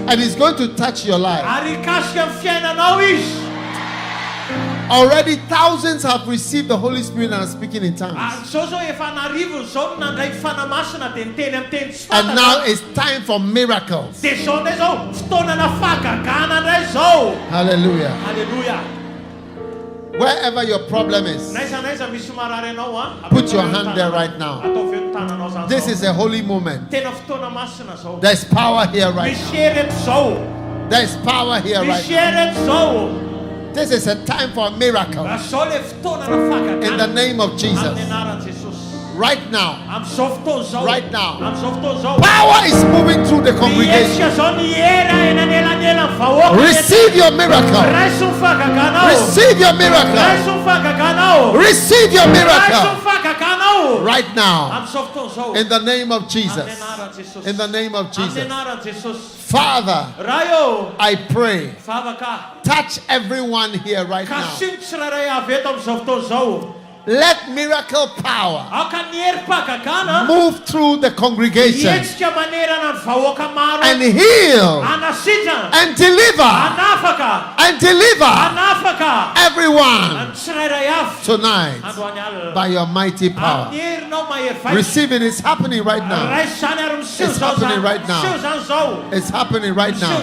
And he's going to touch your life. Already thousands have received the Holy Spirit and are speaking in tongues. And now it's time for miracles. Hallelujah. Hallelujah. Wherever your problem is, put your hand there right now. This is a holy moment. There's power here right now. There's power here right now. This is a time for a miracle. In the name of Jesus. Right now. Right now. Power is moving through the congregation. Receive your miracle. Receive your miracle. Receive your miracle. Right now. In the name of Jesus. In the name of Jesus. Father, I pray, touch everyone here right now. Let miracle power move through the congregation and heal and deliver everyone tonight by your mighty power. Receive it. It's happening right now. It's happening right now. It's happening right now.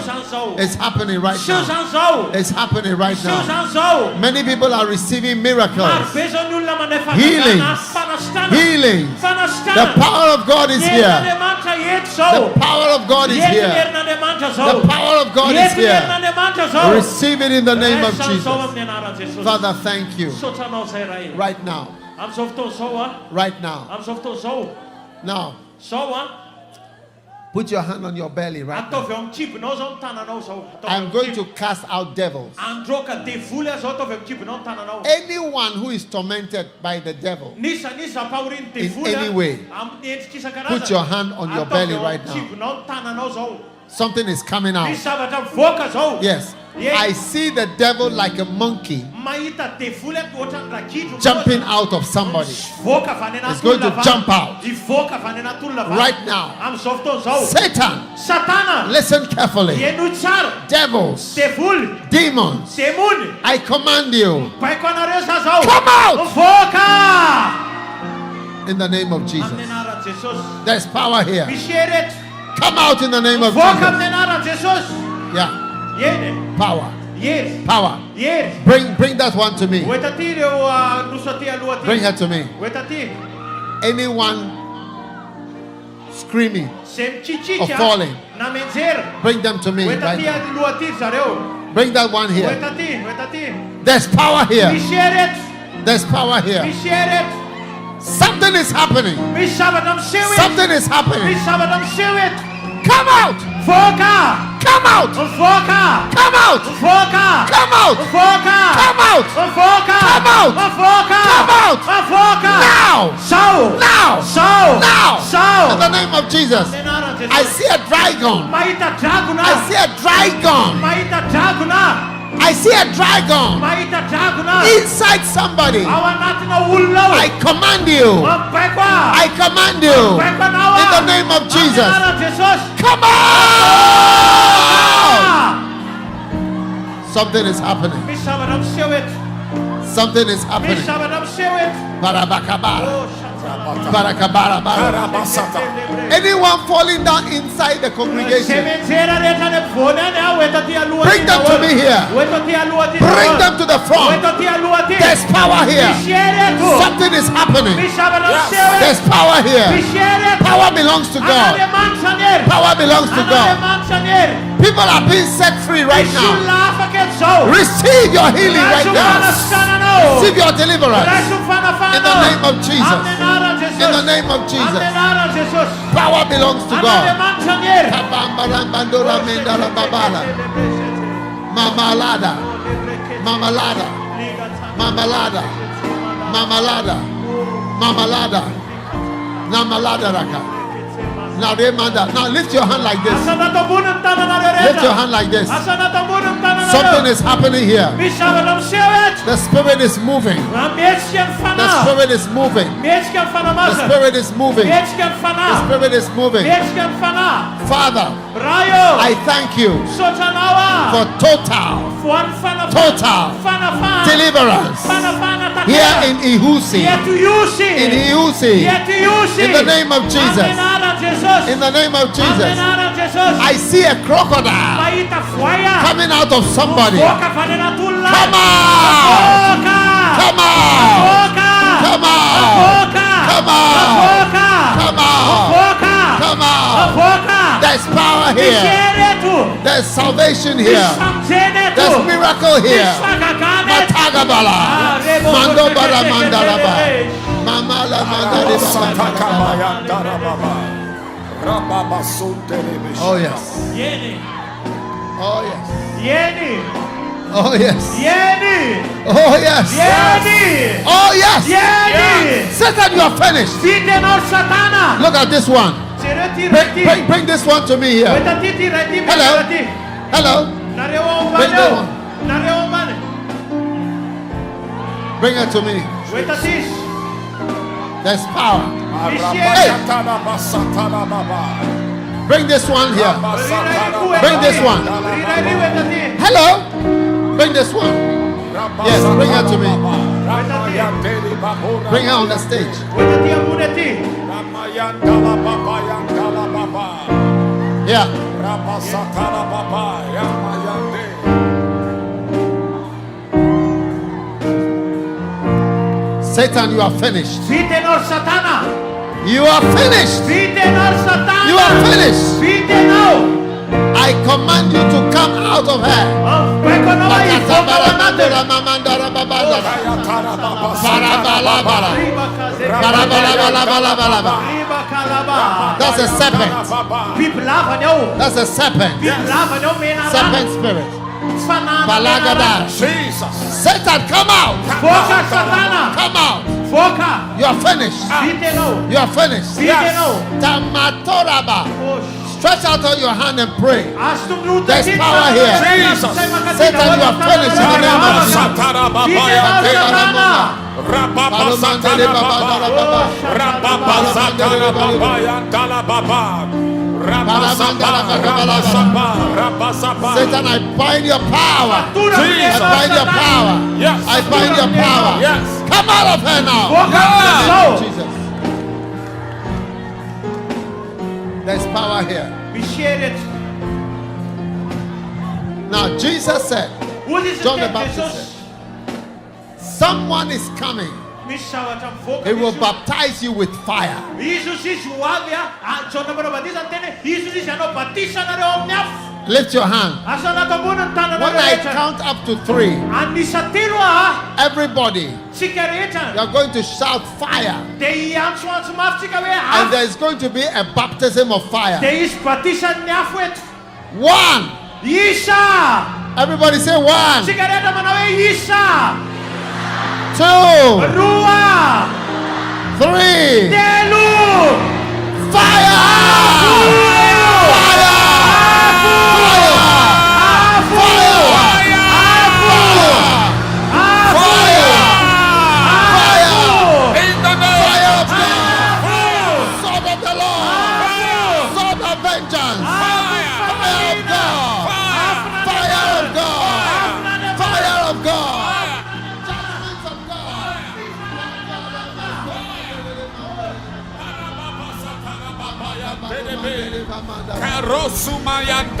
It's happening right now. It's happening right now. Many people are receiving miracles. Healings. The power of God is here. The power of God is here. The power of God is here. Receive it in the name of Jesus. Father, thank you. Right now. Right now. Now. Put your hand on your belly right now. I'm going to cast out devils. Anyone who is tormented by the devil in any way, put your hand on your belly right now. Something is coming out. Yes. I see the devil like a monkey jumping out of somebody. It's going to jump out right now. Satan, listen carefully. Devils, demons, I command you, come out in the name of Jesus. There's power here. Come out in the name of Jesus. Yeah. Power. Power. Bring that one to me. Bring her to me. Anyone screaming or falling, bring them to me right now. Bring that one here. There's power here. There's power here. Something is happening. Something is happening. Come out! Come out! Come out! Come out! Come out! Come out! Come out! Now! Now! In the name of Jesus. I see a dragon. I see a dragon. I see a dragon inside somebody. I command you. I command you in the name of Jesus. Come on! Something is happening. Something is happening. Anyone falling down inside the congregation, bring them to me here. Bring them to the front. There's power here. Something is happening. There's power here. Power belongs to God. Power belongs to God. People are being set free right now. Receive your healing right now. Receive your deliverance in the name of Jesus. In the name of Jesus. Power belongs to God. Mamalada. Mamalada. Mamalada. Mamalada. Mamalada. Namalada raka. Now lift your hand like this. Lift your hand like this. Something is happening here. The spirit is moving. The spirit is moving. The spirit is moving. The spirit is moving. Father, I thank you for total deliverance here in Ihosy. In Ihosy. In the name of Jesus. In the name of Jesus. I see a crocodile coming out of somebody. Come on! Come on! Come on! Come on! Come on! Come on! There's power here. There's salvation here. There's miracle here. Matagabala. Mandobara mandaraba. Mamala mandaraba. Oh yes. Oh yes. Oh yes. Oh yes. Oh yes. Satan, you are finished. Look at this one. Bring this one to me here. Hello. Hello. Bring that one. Bring it to me. There's power. Hey. Bring this one here. Bring this one. Hello. Bring this one. Yes, bring her to me. Bring her on the stage. Yeah. Satan, you are finished. You are finished. You are finished. I command you to come out of her. That's a serpent. That's a serpent. Serpent spirit. Jesus. Satan, come out. Come out. You are finished. You are finished. Tamatoraba. Stretch out your hand and pray. There's power here. Jesus. Satan, you are finished in the name of Jesus. Satan, I bind your power. Jesus. I bind your power. Yes. I bind your power. Yes. Come out of her now. Yeah. Jesus. There's power here. Now Jesus said, John the Baptist said, someone is coming. He will baptize you with fire. Lift your hand. When I count up to 3, everybody, you are going to shout fire. And there is going to be a baptism of fire. 1. Everybody say 1. 2. Three. Fire!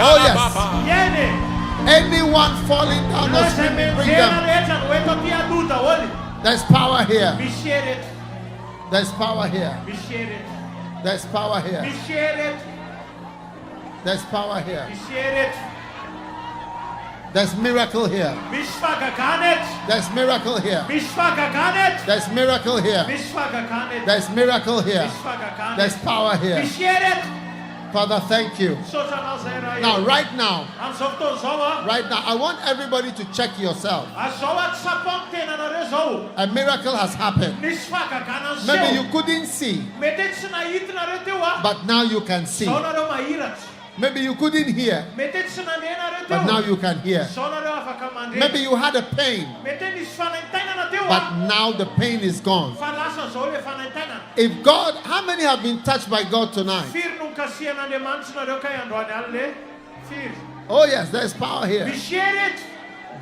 Oh yes. Anyone falling down the street, bring them. There's power here. There's power here. There's power here. There's power here. There's miracle here. There's miracle here. There's miracle here. There's miracle here. There's power here. Father, thank you. Now, right now, I want everybody to check yourself. A miracle has happened. Maybe you couldn't see, but now you can see. Maybe you couldn't hear, but now you can hear. Maybe you had a pain, but now the pain is gone. If God, how many have been touched by God tonight? Oh yes, there's power here.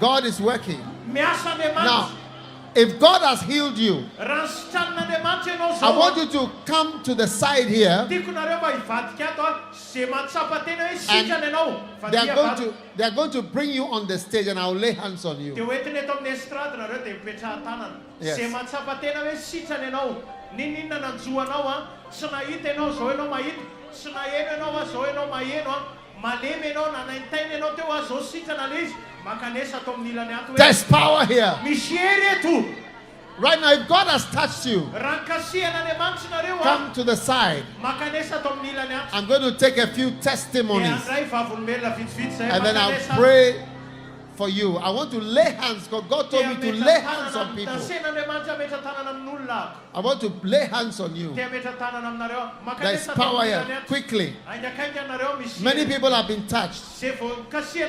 God is working. Now, if God has healed you, I want you to come to the side here. And they are going to bring you on the stage, and I'll lay hands on you. Yes. There's power here. Right now, if God has touched you, come to the side. I'm going to take a few testimonies, and then I'll pray for you. I want to lay hands, because God told me to lay hands on people. I want to lay hands on you. There's power here. Quickly. Many people have been touched.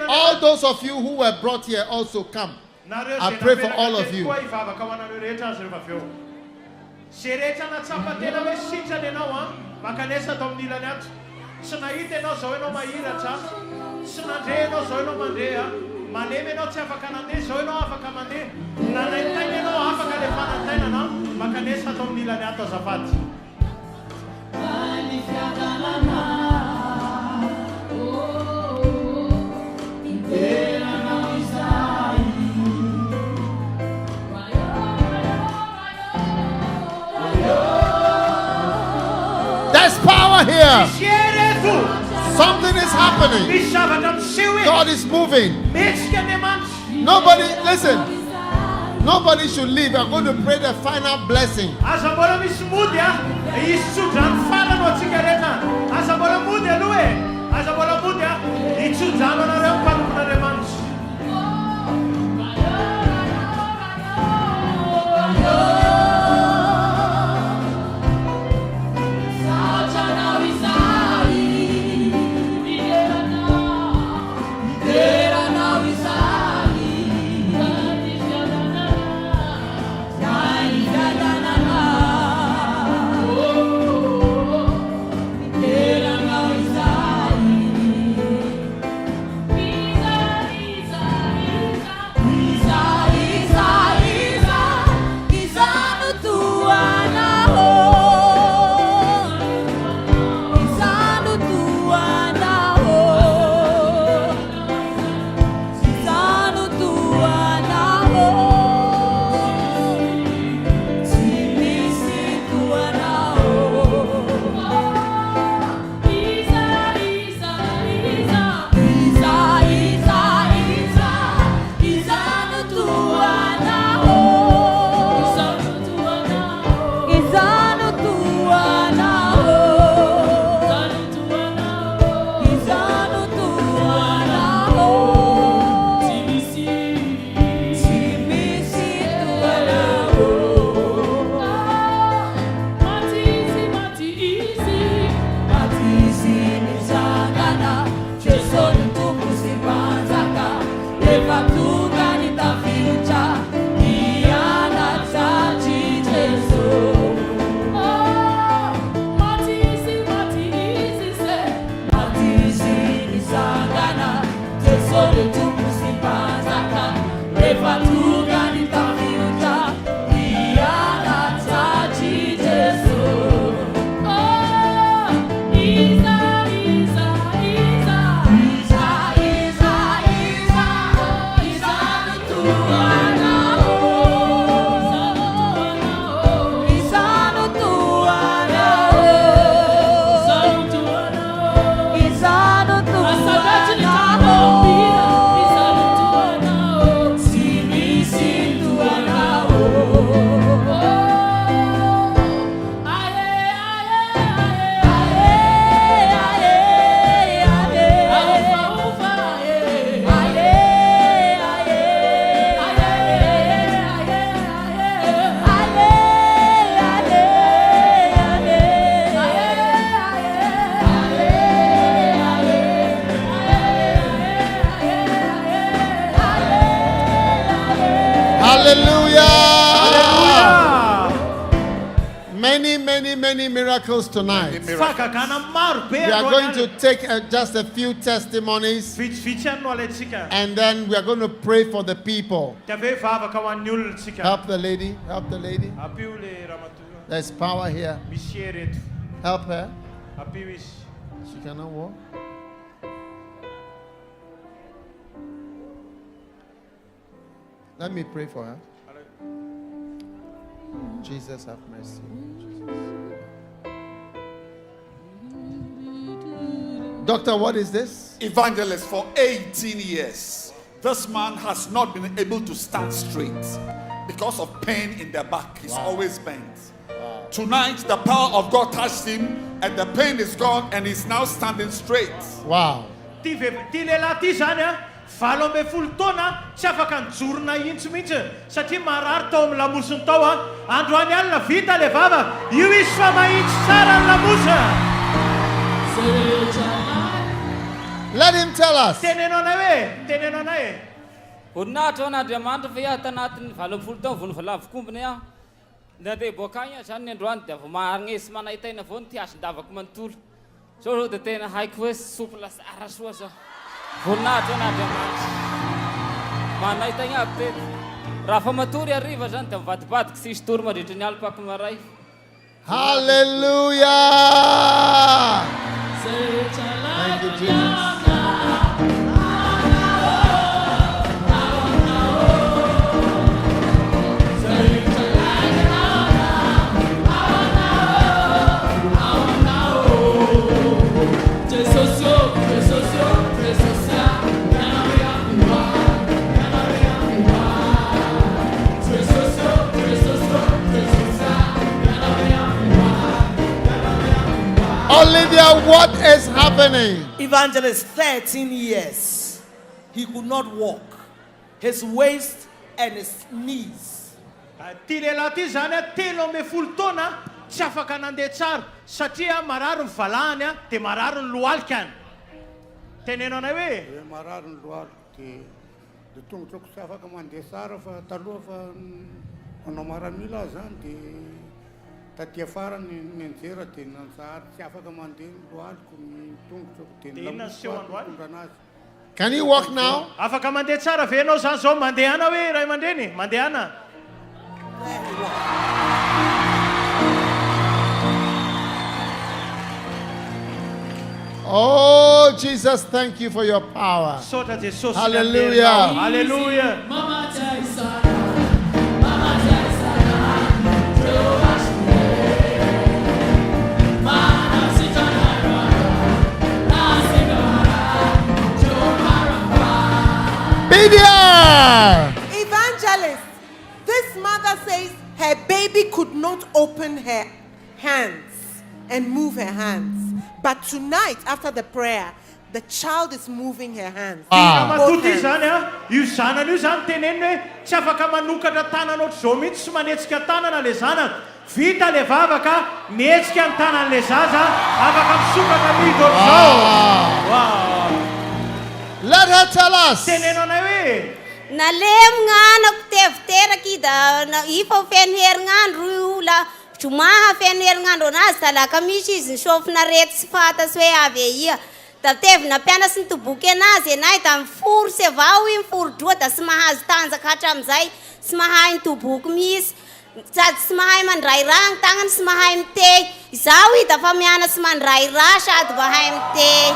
All those of you who were brought here also come. I pray for all of you. There's power here. Something is happening. God is moving. Nobody, listen. Nobody should leave. We are going to pray the final blessing. Hallelujah. Many miracles tonight. We are going to take just a few testimonies, and then we are going to pray for the people. Help the lady. Help the lady. There's power here. Help her. She cannot walk. Let me pray for her. Jesus, have mercy. Doctor, what is this? Evangelist, for 18 years, this man has not been able to stand straight because of pain in the back. He's always bent. Wow. Tonight, the power of God touched him, and the pain is gone, and he's now standing straight. Wow. Falombe fultona tsy afaka njorona intsy mihitsy satria marary tao amin'ny lamosiny tao andro any alina vita le vava io izy fa mahitsy tsara ny lamosa. Let him tell us. Tenenao anay. Voninahitra an'Andriamanitra fa iaho tanatin'ny 24 taona vao nivalavokombona iaho. Nandeha boaka igny zany ny androany dia vao maharignesy manahitaina avao ny tiasin-davako manontolo. Sao dia tena haiko hoe sopla tsara soa zao. Voninahitra an'Andriamanitra. Manahita igny aby tety. Raha fa matory hariva zany dia mivadibadika sisy tory mandritra ny alipako maray. Hallelujah. Thank you, Jesus. Olivia, what is happening? Evangelist, 13 years. He could not walk. His waist and his knees. Tirelati zany telo ambe folo taona tsy afaka nandeha tsara satria marary ny valahany dia marary ny lohalikany. Tenenao anay hoe marary ny lohalika dia tongotrako tsy afaka mandeha tsara fa taloha fa manao maramila zany dia taty afara ny anjera dia nanjary tsy afaka mandeha ny lohaliko ny tongotrako dia nlamondranazy. Can you walk now? Afaka mandeha tsara ve ianao zany zao mandehana hoe ray aman-dreny mandehana. Oh, Jesus, thank you for your power. Hallelujah. Hallelujah. Evangelist, this mother says her baby could not open her hands and move her hands. But tonight, after the prayer, the child is moving her hands. Io zanany io zany teneny hoe tsy afaka manokatra tanana ohatry zao mihitsy sy manetsika tanana le zanany. Vita le vavaka, mihetsika ny tanany le zaza, afaka misokatra midy ohatry zao. Let her tell us. Tenenao anay hoe nalemgna anako teviteraky da ifa feno herinandro io la zomaha feno herinandro anazy talaka misy izy nisofina rety sy fantasy hoe avy ia da tevina mpianasy ny toboky anazy anay da miforsy avao i miforo-droa da sy mahazo tanjaka hatram'izay sy mahay ny toboky misy sady sy mahay mandray raha ny tagnany sy mahay mitey izao i da fa mianasy mandray raha sady mahay mitey.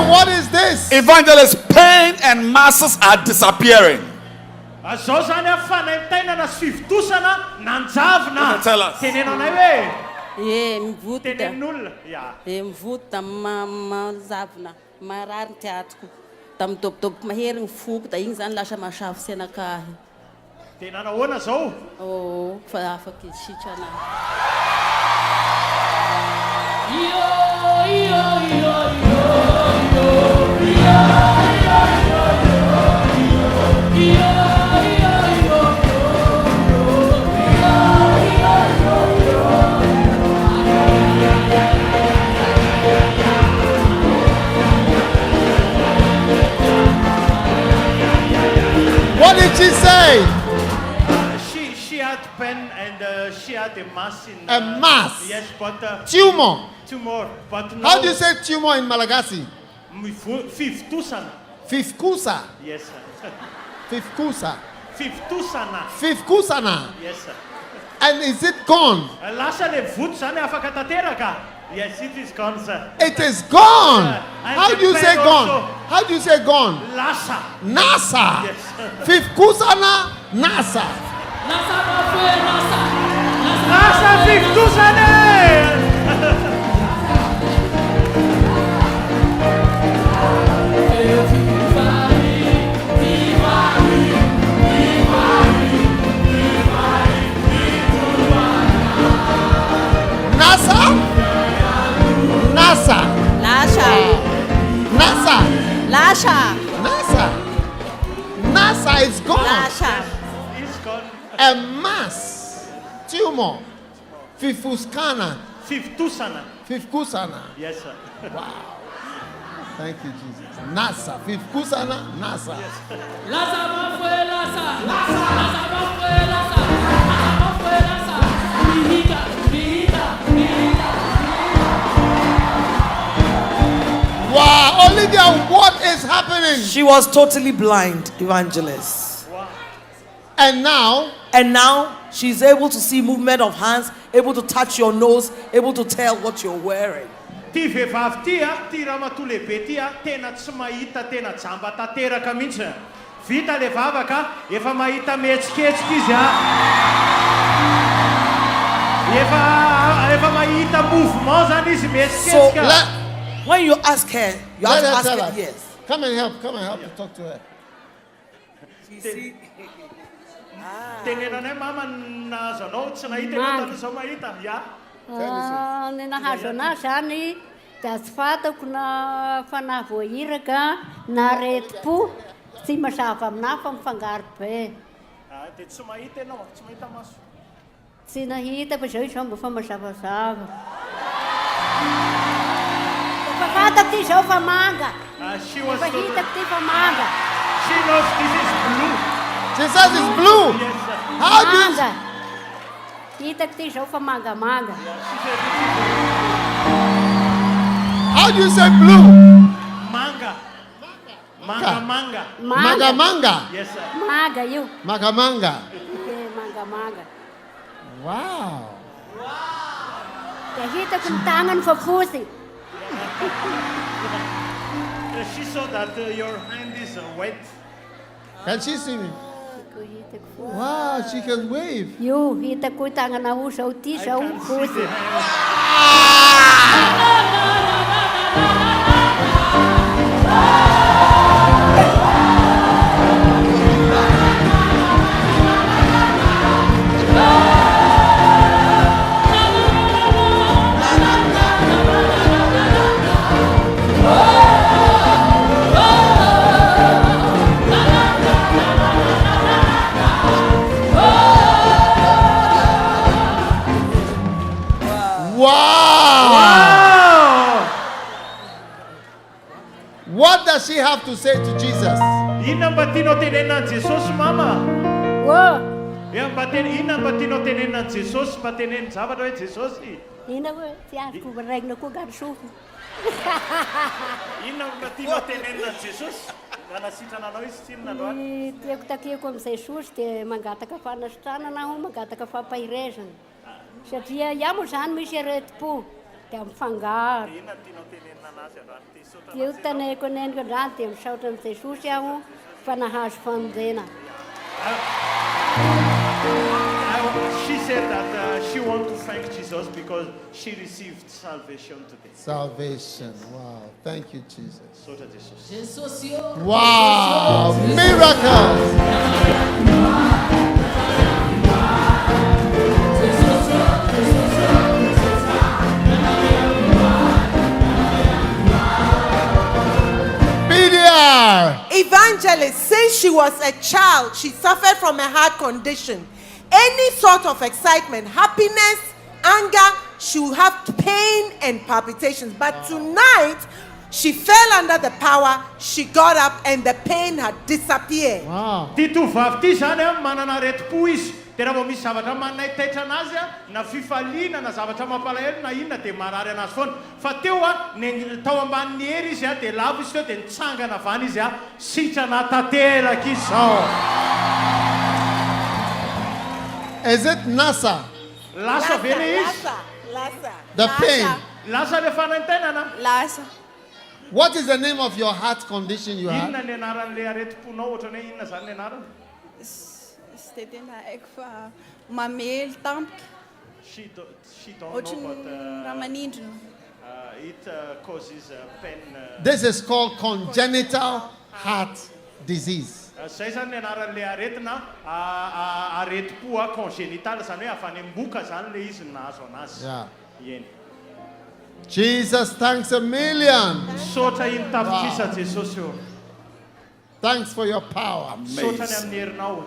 What is this? Evangelist, pain and masses are disappearing. Azao zany fanahitaina na sy fividosana nanjavina. Tell us. Tenenao anay hoe Mivoto da. tenen'olona. Mivoto da mazavina marary ny tiatiko da midobodoboko mahery ny foko da igny zany lasa mahasavy sy anakahy. Tena nahoana zao? Oh, fa afaka isitrana. What did she say? She had pen and she had a mass in... A mass? Yes, but... Tumor. Tumor, but no... How do you say tumor in Malagasy? Fiftusana. Fifkusa. Yes, sir. Fifkusa. Fiftusana. Fifkusana. Yes, sir. And is it gone? Lasa le voto zany afaka tanteraka. Yes, it is gone, sir. It is gone. And How the do you say pen gone? also. How do you say gone? Lasa. NASA. Yes. Fifkusana. NASA. Lasa fiftusane! NASA. NASA. Lasha. NASA. Lasha. NASA. NASA is gone. Lasha. It's gone. A mass tumor. Fifuskana. Fiftusana. Fifkusana. Yes, sir. Wow. Thank you, Jesus. NASA. Fifkusana. NASA. Wow. Olivia, what is happening? She was totally blind, evangelist. Wow. And now, She's able to see movement of hands, able to touch your nose, able to tell what you're wearing. Ty vehivavy ty a, ty ramatoa lehibe ty a, tena tsy mahita, tena jamba tanteraka mihitsy. Vita le vavaka, efa mahita mihetsiketsiky izy a. Efa mahita mouvement zany izy So mihetsiketsiky. when you ask her, you have let to her ask tell her us. yes. Come and help to talk to her. Tenenanay mama nahazo anao tsy nahita ianao taloha zao mahita. Ya. Ny nahazo anahy zany dia tsy fantako na fanahy voahiraka na retim-po tsy mazava aminahy fa mifangaro be. Dia tsy mahita ianao, tsy mahita maso. Tsy nahita fa izao mba fa mazavazava. Efa fantako ty izao fa manga. She was Efa hitako ty fa manga. She knows this is blue. She says it's blue. Yes, sir. How do you Manga. Hitako ty izao fa manga. How do you say blue? Manga. Manga. Manga manga. Yes, sir. Manga io. Manga manga. Manga. Wow. Dia hitako ny tagnany fa fosy. She saw that your hand is wet. Can she see me? Wow, she can wave. Io, hitako tagnana ho zao ty zao I can see fosy. the hand. Wow. What does she have to say to Jesus? Inona mba tianao tenenina an Jesosy mama? Inona mba tianao tenenina an Jesosy mba teneniny zavatra hoe Jesosy? Ina hoe tsy azoko raigna koa gary sofina. Inona mba tianao tenenina an Jesosy? Nanasitrana anao izy tsinona androany? Tiako takeko amin'ny Jesosy dia mangataka fanasitranana aho, mangataka fampahirezana. Satria iaho moa zany misy aretim-po dia mifangaro. Inona tianao tenenina anazy androany? Ty saotra Io taneko neniko androany dia misaotra amin'ny Jesosy aho fa nahazo famonjena. She said that she wants to thank Jesus because she received salvation today. Salvation. Wow. Thank you, Jesus. Saotra Jesosy. Wow. Miracles. Evangelist, since she was a child, she suffered from a heart condition. Any sort of excitement, happiness, anger, she will have pain and palpitations. But tonight, she fell under the power, she got up, and the pain had disappeared. Wow. Tena vao misy zavatra manaitaitra anazy na fifaliana na zavatra mampalahelo na inona dia marary anazy foana fa teo tao ambanin'ny hery izy dia lavo izy teo dia nitsangana avany izy sitrana tanteraka izy zao. Is it Nasa? Lasa ve le izy? The pain. Lasa le fanaintenana? Lasa. What is the name of your heart condition you have? Inona ny anaran'le aretim-ponao ohatra hoe inona zany ny anarany? Sy tena haiko fa mamely tampoka. She don't know, but Ramanindrina. It causes pain. This is called congenital heart disease. Zay zany ny anaran'le aretina areti-po congénital zany hoe avy any am-boka zany le izy nahazo anazy. Yeah. Eny. Jesus, thanks a million. Sotra iny tafitrisa Jesosy io. Thanks for your power. Sotra ny amin'ny herinao.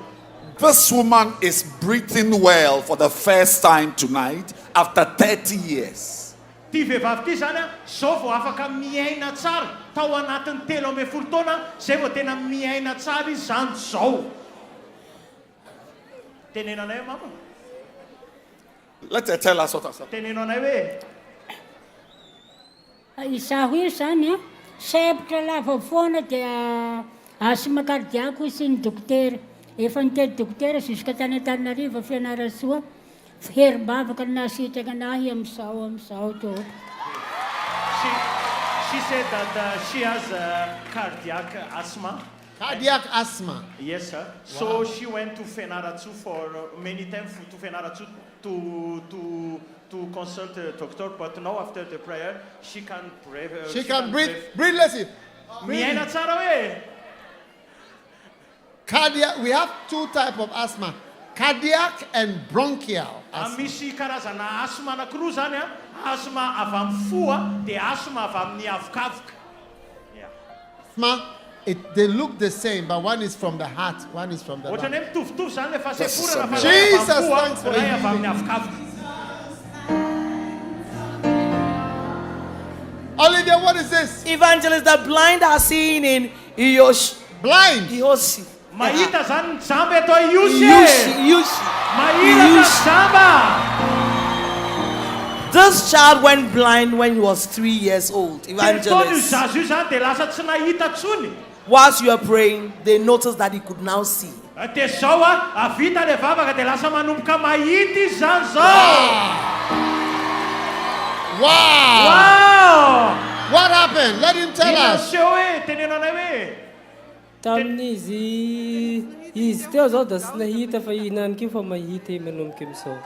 This woman is breathing well for the first time tonight after 30 years. Ty vehivavy ty zany zao vao afaka miaina tsara tao anatin'ny 13 taona zay vao tena miaina tsara izy zany zao. Tenenanay mama. Let her tell us what has happened. Tenenanay hoe Izaho io zany septra lava foana dia asthme cardiaque sy ny dokotera. Efa niteny dokotera jusqu'à tany Antananarivo Fianarantsoa herim-bavaka nasitraka anahy amizao to. She said that she has cardiac asthma. Cardiac asthma. Yes, sir. So she went to Fianarantsoa for many times to Fianarantsoa to consult a doctor, but now after the prayer she can breathe. She can breathe. Breathe, let's see. Miaina tsara hoe. Cardiac, we have two types of asthma. Cardiac and bronchial asthma. Misy karazana asthma anankiroa zany asthma avy amin'ny fo dia asthma avy amin'ny avokavoka. Asthma, they look the same, but one is from the heart, one is from the Ohatra lung. ny mitovitovy zany le fahaseforana fa Jesus, thanks for ray avy amin'ny avokavoka. Olivia, what is this? Evangelist, the blind are seeing in Ihosy. Blind. Ihosy. Mahita zany jamba eto Ihosy. Ihosy. Mahita jamba. This child went blind when he was 3 years old. Evangelist. Zazo io zany dia lasa tsy nahita tsony. Whilst you were praying, they noticed that he could now see. Dia zao avita le vavaka dia lasa manomboka mahita izy zany zao. Wow. Wow. What happened? Let him tell us. Tamin'izy izy teo zao da sy nahita fa inany kio fa mahita manomboka amizao.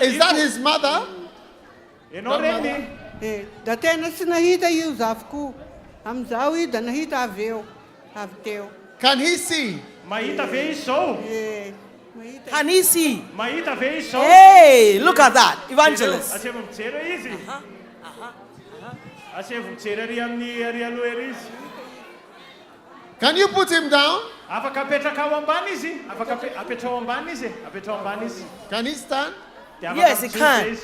Is that his mother? Da tena sy nahita io zavoko. Amizao i da nahita avy teo. Can he see? Mahita ve izy zao? Can he see? Mahita ve izy zao? Hey, look at that, Evangelist. Asevo mijery izy. Asevo mijery ary amin'ny ary aloha ery izy. Can you put him down? Afaka apetraka ao ambany izy. Afaka apetraka ao ambany izy. Apetraka ao ambany izy. Can he stand? Yes, he can.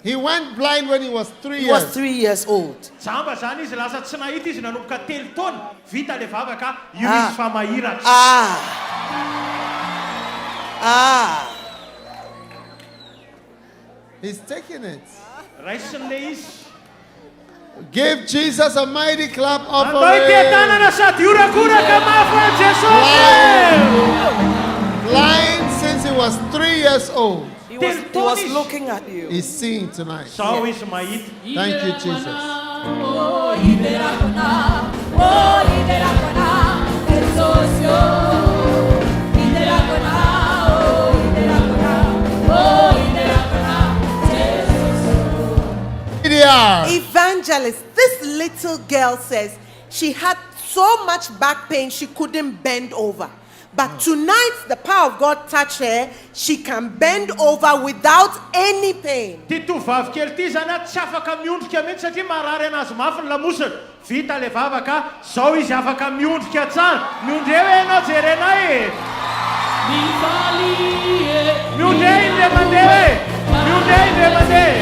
He went blind when he was 3 years. He was 3 years old. Jamba zany izy lasa tsy nahita izy nanomboka 3 taona. Vita le vavaka io izy fa mahiratra. He's taking it. Raisiny le izy. Give Jesus a mighty clap offering. Blind since he was 3 years old. He was looking at you. He's seeing tonight. Thank you, Jesus. Evangelist, this little girl says she had so much back pain she couldn't bend over. But tonight, the power of God touched her. She can bend over without any pain. Ty tovavy kely ty zany tsy afaka miondrika mihitsy satria marary anazy mafy ny lamosiny. Vita le vavaka, zao izy afaka miondrika tsara. Miondre hoe ianao jerena e. Miondre indray mandeha e. Miondre indray mandeha.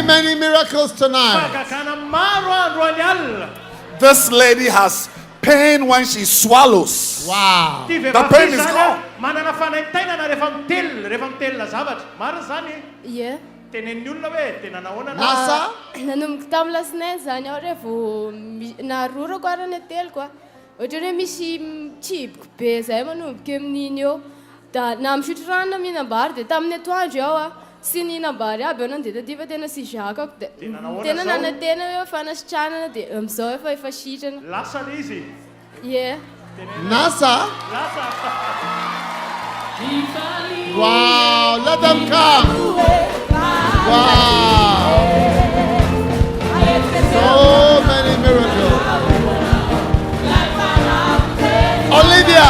Many miracles tonight. This lady has pain when she swallows. Wow. The pain is gone. Yeah. Nasa? Nanomboka tamin'ny lasinainy zany aho revo narorako arany atelo koa. Ohatra hoe misy tsiboko be zay manomboka amin'iny eo. Da na misotro rano na mihinam-bary de tamin'ny atoandro ao a. Sy nihinam-bary aby ao nandetadiva tena sy zakako de tena nanantena hoe fanasitranana de amizao efa sitrana. Lasa le izy. Yeah. Nasa? Wow, let them come. Wow. So many miracles. Olivia,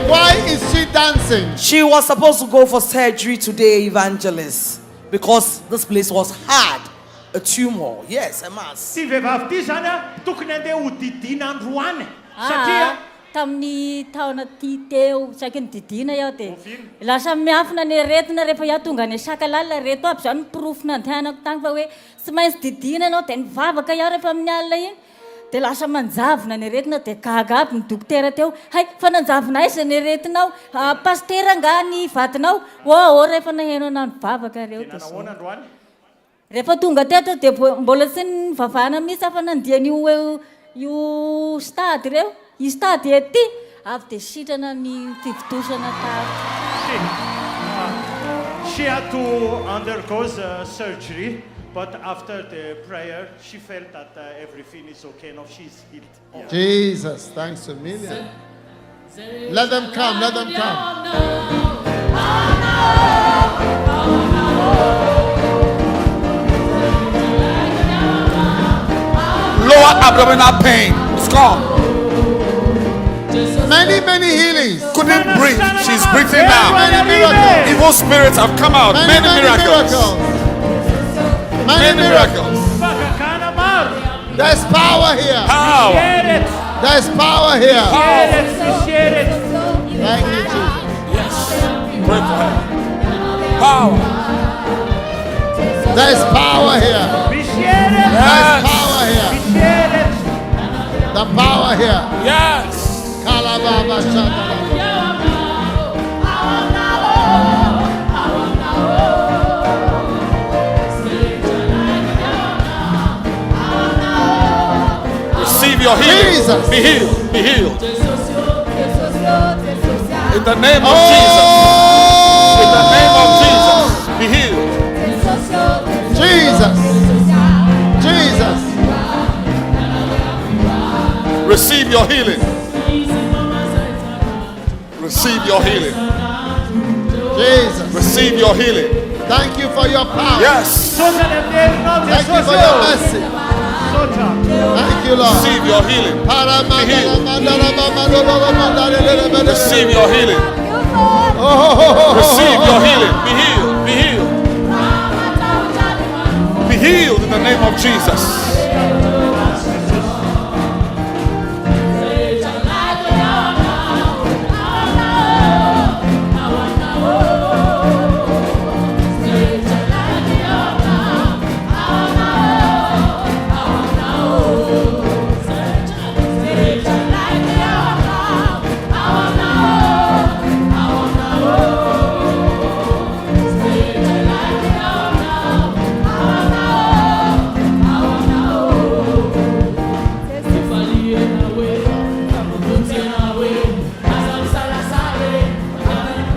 why is she dancing? She was supposed to go for surgery today, evangelist, because this place was hard. A tumor. Yes, a mass. Ty vehivavy ty zany tokony andeha hodidina androany. Satria tamin'ny taona ty teo saky nididina iaho de lasa miafina ny aretina rehefa iaho tonga any Sakalala reto aby zany porofona andehanako tany fa hoe tsy maintsy didina anao de nivavaka iaho rehefa amin'ny alina iny de lasa manjavona ny aretina de gaga aby ny dokotera teo hay fa nanjavona aiza ny aretinao pastera nga ny vatinao rehefa nahenao na nivavaka reo de rehefa tonga teto de mbola tsy nivavahana mihitsy afa nandian'io stady reo i stady ety avy de sitrana ny fividosana tato. She had to undergo surgery, but after the prayer, she felt that everything is okay. Now she's healed. Yeah. Jesus, thanks a million. Let them come, let them come. Lower abdominal pain, it's gone. Many healings. Couldn't breathe. She's breathing now. Many miracles. Evil spirits have come out. Many miracles. Many miracles. There's power here. Power. There's power here. Thank you, Jesus. Yes. Pray for her. Power. There's power here. There's power here. The power here. Yes. Receive your healing. Jesus. Be healed. Be healed. In the name of Jesus. In the name of Jesus. Be healed. Jesus. Jesus. Receive your healing. Receive your healing. Jesus. Receive your healing. Thank you for your power. Yes. Thank you for your mercy. Thank you, Lord. Receive your healing. Be healed. Receive your healing. Receive your healing. Be healed. Be healed. Be healed in the name of Jesus.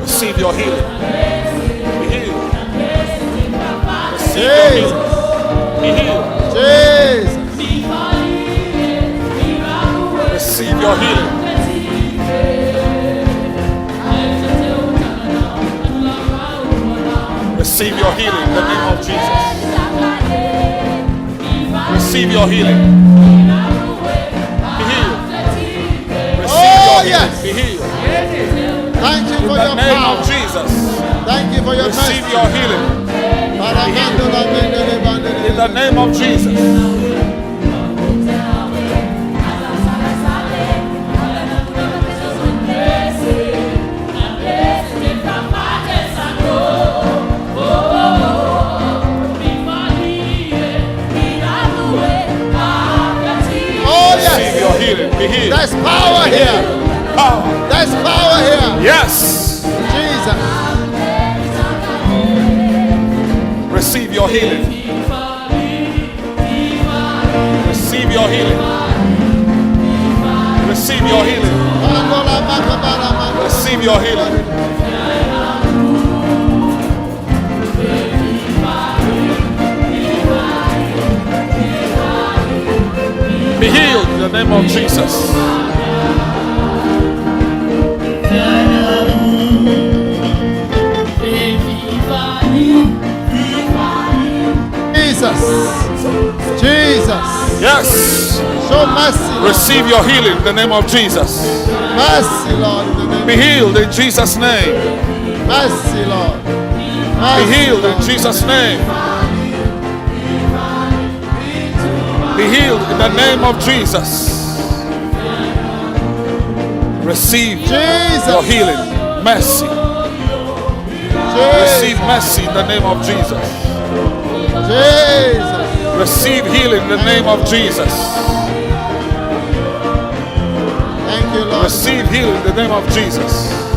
Receive your healing. Be healed. Receive your healing. Be healed. Jesus. Receive your healing. Receive your healing in the name of Jesus. Receive your healing. Be healed. Receive your healing. Be healed. Thank you for In the your name power. of Jesus. Thank you for your Receive mercy. your healing. In the name of Jesus. Oh yes. Receive your healing. Be healed. There's power here. Power. There's power here. Yes. Jesus. Receive your healing. Receive your healing. Receive your healing. Receive your healing. Be healed in the name of Jesus. Jesus. Jesus. Yes. Show mercy. Lord. Receive your healing in the name of Jesus. Mercy, Lord. In the name Be healed in Jesus' name. Mercy, Lord. Be healed in Jesus' name. Be healed in the name of Jesus. Receive your healing. Mercy. Receive mercy in the name of Jesus. Jesus. Receive healing in the name of Jesus. Thank you, Lord. Receive healing in the name of Jesus.